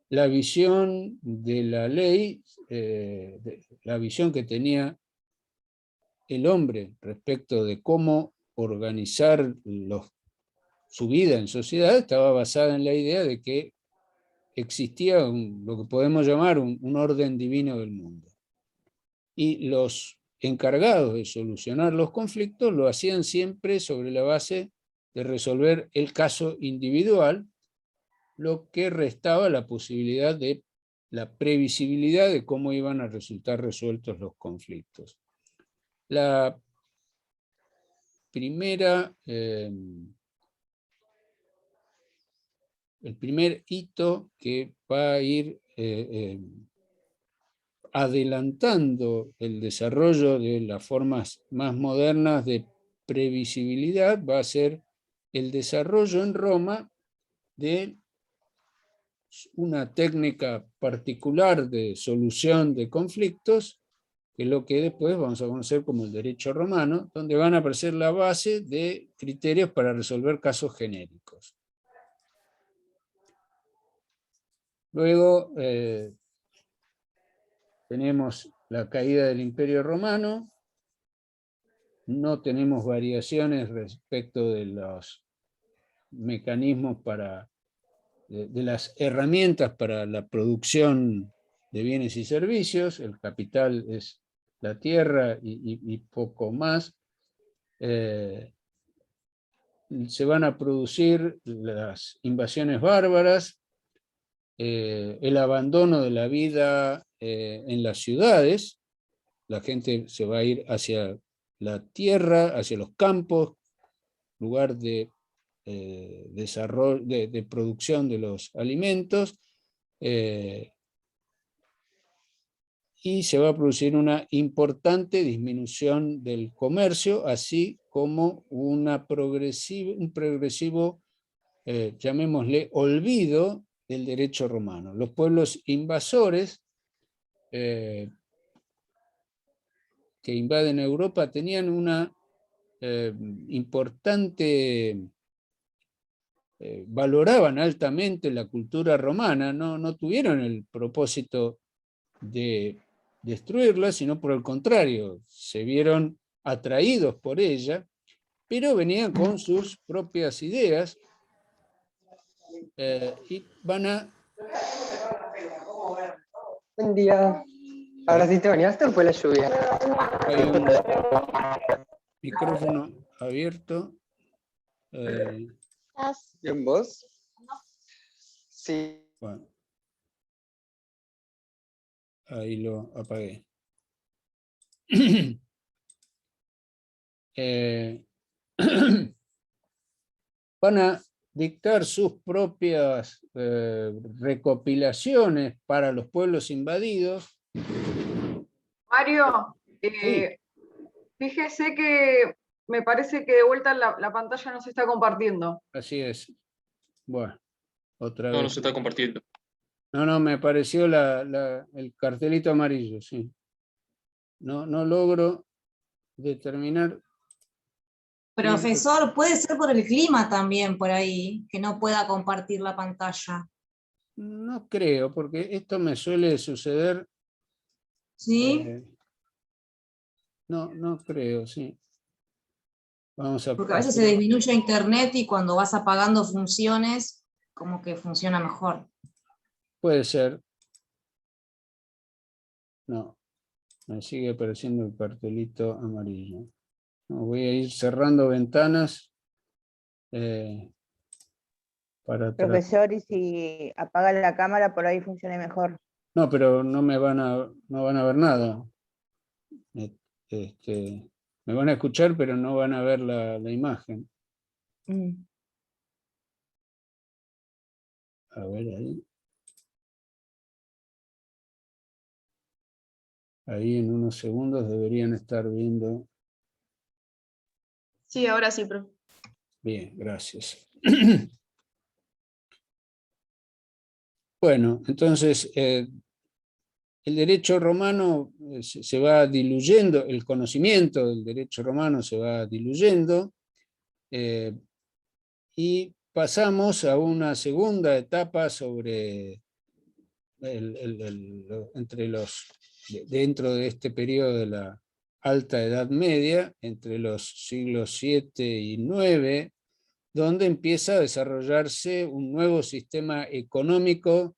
S1: la visión de la ley, la visión que tenía el hombre respecto de cómo organizar su vida en sociedad, estaba basada en la idea de que existía lo que podemos llamar un orden divino del mundo. Y los encargados de solucionar los conflictos lo hacían siempre sobre la base de resolver el caso individual, lo que restaba la posibilidad de la previsibilidad de cómo iban a resultar resueltos los conflictos. La primera, el primer hito que va a ir adelantando el desarrollo de las formas más modernas de previsibilidad va a ser el desarrollo en Roma de una técnica particular de solución de conflictos, que es lo que después vamos a conocer como el derecho romano, donde van a aparecer la base de criterios para resolver casos genéricos. Luego tenemos la caída del Imperio Romano, no tenemos variaciones respecto de los mecanismos de las herramientas para la producción de bienes y servicios. El capital es la tierra y poco más. Se van a producir las invasiones bárbaras, el abandono de la vida en las ciudades. La gente se va a ir hacia la tierra, hacia los campos, lugar de desarrollo, de producción de los alimentos, y se va a producir una importante disminución del comercio, así como un progresivo, llamémosle, olvido del derecho romano. Los pueblos invasores que invaden Europa tenían una importante, valoraban altamente la cultura romana, no tuvieron el propósito de destruirla, sino por el contrario, se vieron atraídos por ella, pero venían con sus propias ideas y van a...
S8: Buen día. ¿Ahora sí te bañaste o fue la lluvia?
S1: Hay un micrófono abierto.
S8: ¿Bien vos? Sí.
S1: Bueno, ahí lo apagué. Van a dictar sus propias recopilaciones para los pueblos invadidos.
S9: Mario,
S1: Sí.
S9: fíjese que me parece que de vuelta la pantalla no se está compartiendo.
S1: Así es. Bueno, otra
S4: No
S1: vez.
S4: se está compartiendo.
S1: No, me apareció el cartelito amarillo, sí. No logro determinar.
S10: Profesor, puede ser por el clima también por ahí, que no pueda compartir la pantalla.
S1: No creo, porque esto me suele suceder.
S10: ¿Sí?
S1: No creo, sí. Vamos a...
S10: Porque a veces se disminuye internet y cuando vas apagando funciones, como que funciona mejor.
S1: Puede ser. No, me sigue apareciendo el cartelito amarillo. No, voy a ir cerrando ventanas para...
S3: Profesor, y si apaga la cámara, por ahí funcione mejor.
S1: No, pero no van a ver nada. Me van a escuchar, pero no van a ver la imagen. A ver ahí. Ahí en unos segundos deberían estar viendo.
S7: Sí, ahora sí, profe.
S1: Bien, gracias. Bueno, entonces el derecho romano se va diluyendo, el conocimiento del derecho romano se va diluyendo y pasamos a una segunda etapa sobre dentro de este periodo de la Alta Edad Media, entre los siglos 7 y 9, donde empieza a desarrollarse un nuevo sistema económico.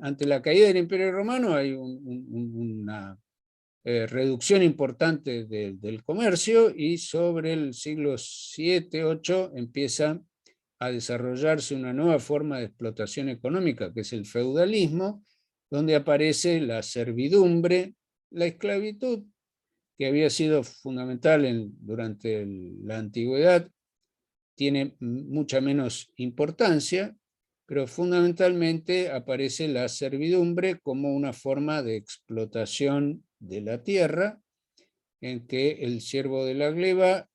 S1: Ante la caída del Imperio Romano hay una reducción importante del comercio, y sobre el siglo 7, 8 empieza a desarrollarse una nueva forma de explotación económica, que es el feudalismo, donde aparece la servidumbre, la esclavitud, que había sido fundamental durante la antigüedad, tiene mucha menos importancia, pero fundamentalmente aparece la servidumbre como una forma de explotación de la tierra, en que el siervo de la gleba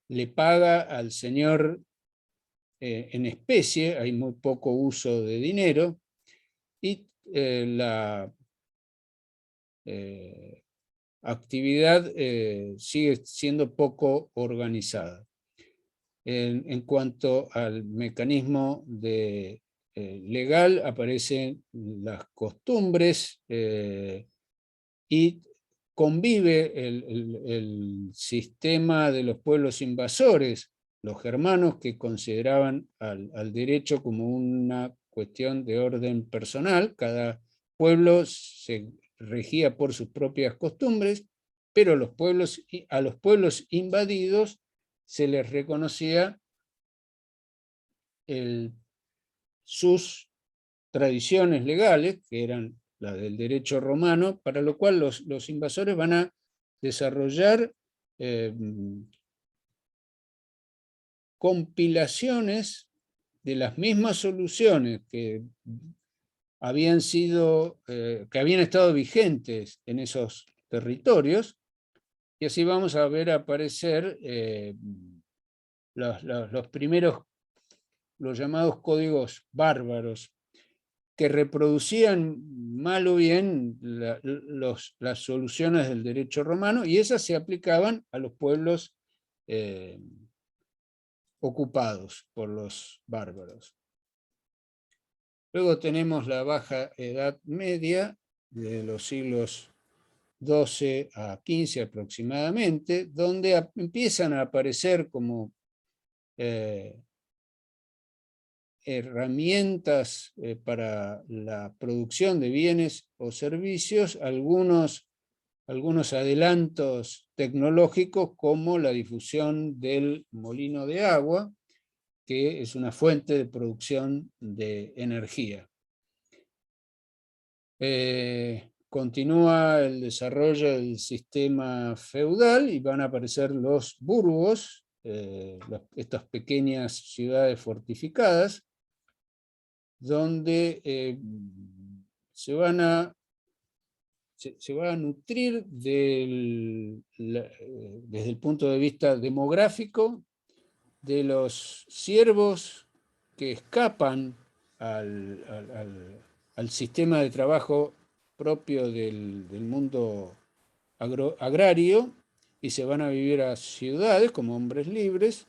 S1: le paga al señor en especie, hay muy poco uso de dinero, y la actividad sigue siendo poco organizada. En cuanto al mecanismo legal, aparecen las costumbres y convive el sistema de los pueblos invasores, los germanos, que consideraban al derecho como una cuestión de orden personal. Cada pueblo se regía por sus propias costumbres, pero a los pueblos invadidos se les reconocía sus tradiciones legales, que eran la del derecho romano, para lo cual los invasores van a desarrollar compilaciones de las mismas soluciones que habían sido, que habían estado vigentes en esos territorios, y así vamos a ver aparecer los primeros, los llamados códigos bárbaros, que reproducían mal o bien las soluciones del derecho romano, y esas se aplicaban a los pueblos ocupados por los bárbaros. Luego tenemos la Baja Edad Media, de los siglos XII a XV aproximadamente, donde empiezan a aparecer como herramientas para la producción de bienes o servicios, algunos adelantos tecnológicos como la difusión del molino de agua, que es una fuente de producción de energía. Continúa el desarrollo del sistema feudal y van a aparecer los burgos, estas pequeñas ciudades fortificadas, donde se van a nutrir desde el punto de vista demográfico de los siervos que escapan al sistema de trabajo propio del mundo agrario y se van a vivir a ciudades como hombres libres,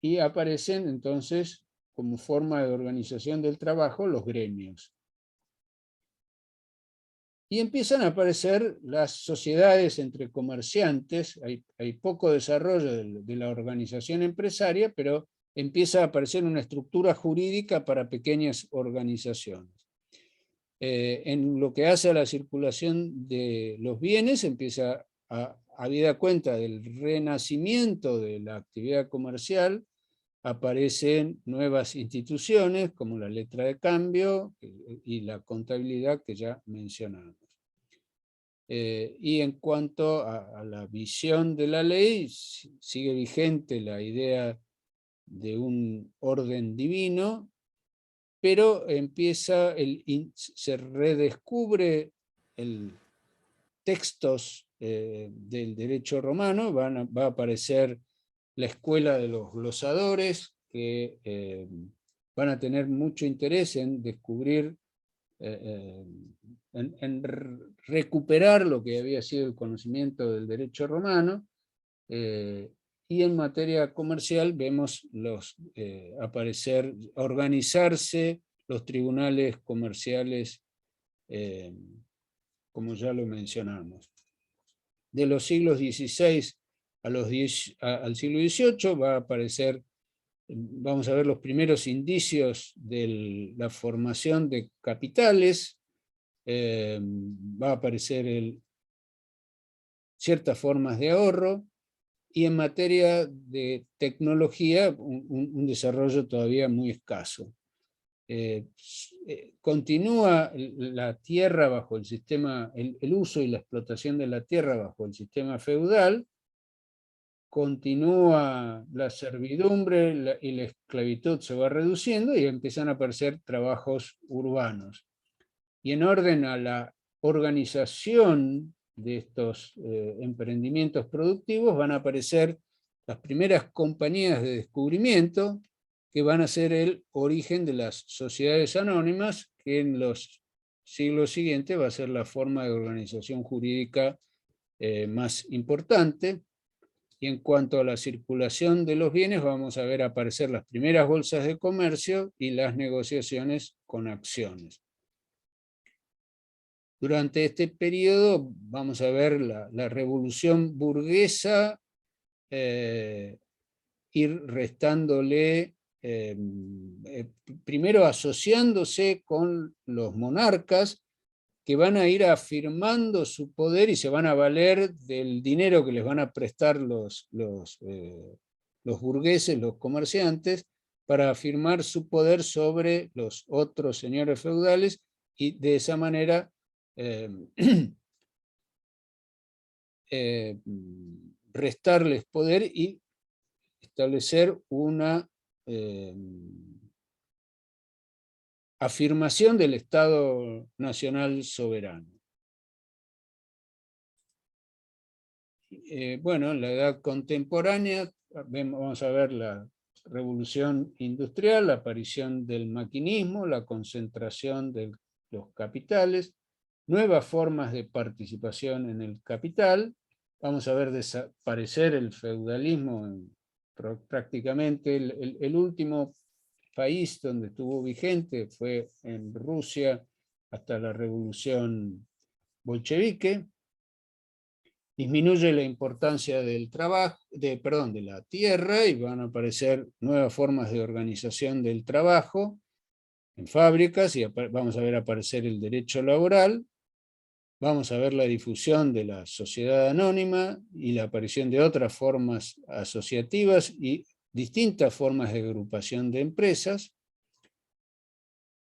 S1: y aparecen entonces como forma de organización del trabajo los gremios. Y empiezan a aparecer las sociedades entre comerciantes, hay poco desarrollo de la organización empresaria, pero empieza a aparecer una estructura jurídica para pequeñas organizaciones. En lo que hace a la circulación de los bienes, empieza habida cuenta del renacimiento de la actividad comercial, aparecen nuevas instituciones como la letra de cambio y la contabilidad que ya mencionamos. Y en cuanto a la visión de la ley, sigue vigente la idea de un orden divino, pero se redescubre textos del derecho romano, va a aparecer la escuela de los glosadores, que van a tener mucho interés en descubrir, en recuperar lo que había sido el conocimiento del derecho romano, y en materia comercial vemos organizarse los tribunales comerciales, como ya lo mencionamos. De los siglos XVI al siglo XVIII va a aparecer, vamos a ver los primeros indicios de la formación de capitales, va a aparecer ciertas formas de ahorro, y en materia de tecnología un desarrollo todavía muy escaso. Continúa la tierra bajo el sistema, el uso y la explotación de la tierra bajo el sistema feudal, continúa la servidumbre y la esclavitud se va reduciendo y empiezan a aparecer trabajos urbanos. Y en orden a la organización de estos emprendimientos productivos van a aparecer las primeras compañías de descubrimiento, que van a ser el origen de las sociedades anónimas, que en los siglos siguientes va a ser la forma de organización jurídica más importante. Y en cuanto a la circulación de los bienes, vamos a ver aparecer las primeras bolsas de comercio y las negociaciones con acciones. Durante este periodo vamos a ver la revolución burguesa ir restándole, primero asociándose con los monarcas, que van a ir afirmando su poder y se van a valer del dinero que les van a prestar los burgueses, los comerciantes, para afirmar su poder sobre los otros señores feudales, y de esa manera restarles poder y establecer una afirmación del Estado Nacional Soberano. Bueno, en la edad contemporánea vamos a ver la revolución industrial, la aparición del maquinismo, la concentración de los capitales, nuevas formas de participación en el capital. Vamos a ver desaparecer el feudalismo prácticamente. El último país donde estuvo vigente fue en Rusia hasta la revolución bolchevique. Disminuye la importancia del trabajo, de la tierra, y van a aparecer nuevas formas de organización del trabajo en fábricas, y vamos a ver aparecer el derecho laboral. Vamos a ver la difusión de la sociedad anónima y la aparición de otras formas asociativas y distintas formas de agrupación de empresas,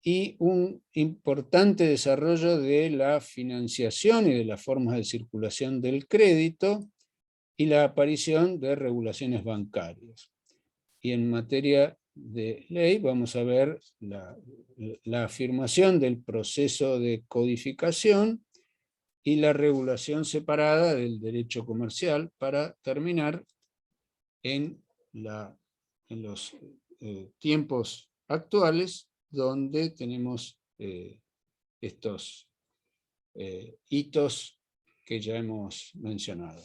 S1: y un importante desarrollo de la financiación y de las formas de circulación del crédito, y la aparición de regulaciones bancarias. Y en materia de ley vamos a ver la afirmación del proceso de codificación y la regulación separada del derecho comercial, para terminar en los tiempos actuales, donde tenemos estos hitos que ya hemos mencionado.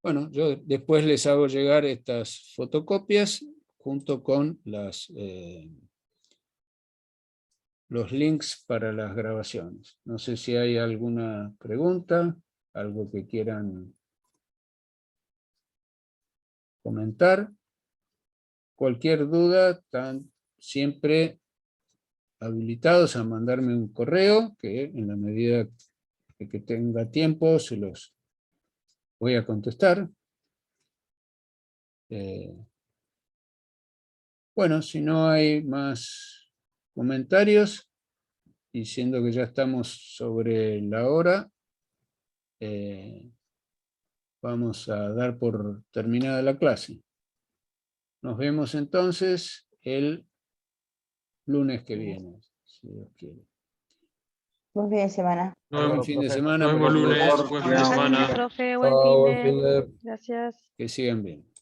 S1: Bueno, yo después les hago llegar estas fotocopias junto con los links para las grabaciones. No sé si hay alguna pregunta, algo que quieran comentar. Cualquier duda, están siempre habilitados a mandarme un correo, que en la medida que tenga tiempo se los voy a contestar. Bueno, si no hay más comentarios, y siendo que ya estamos sobre la hora, vamos a dar por terminada la clase. Nos vemos entonces el lunes que viene, si Dios quiere.
S3: Buen fin de semana.
S1: Buen fin de semana.
S4: Nos vemos
S1: por
S4: lunes,
S1: favor.
S4: buen fin de semana.
S6: Profe, buen fin de...
S8: fin de...
S6: Gracias.
S1: Que sigan bien.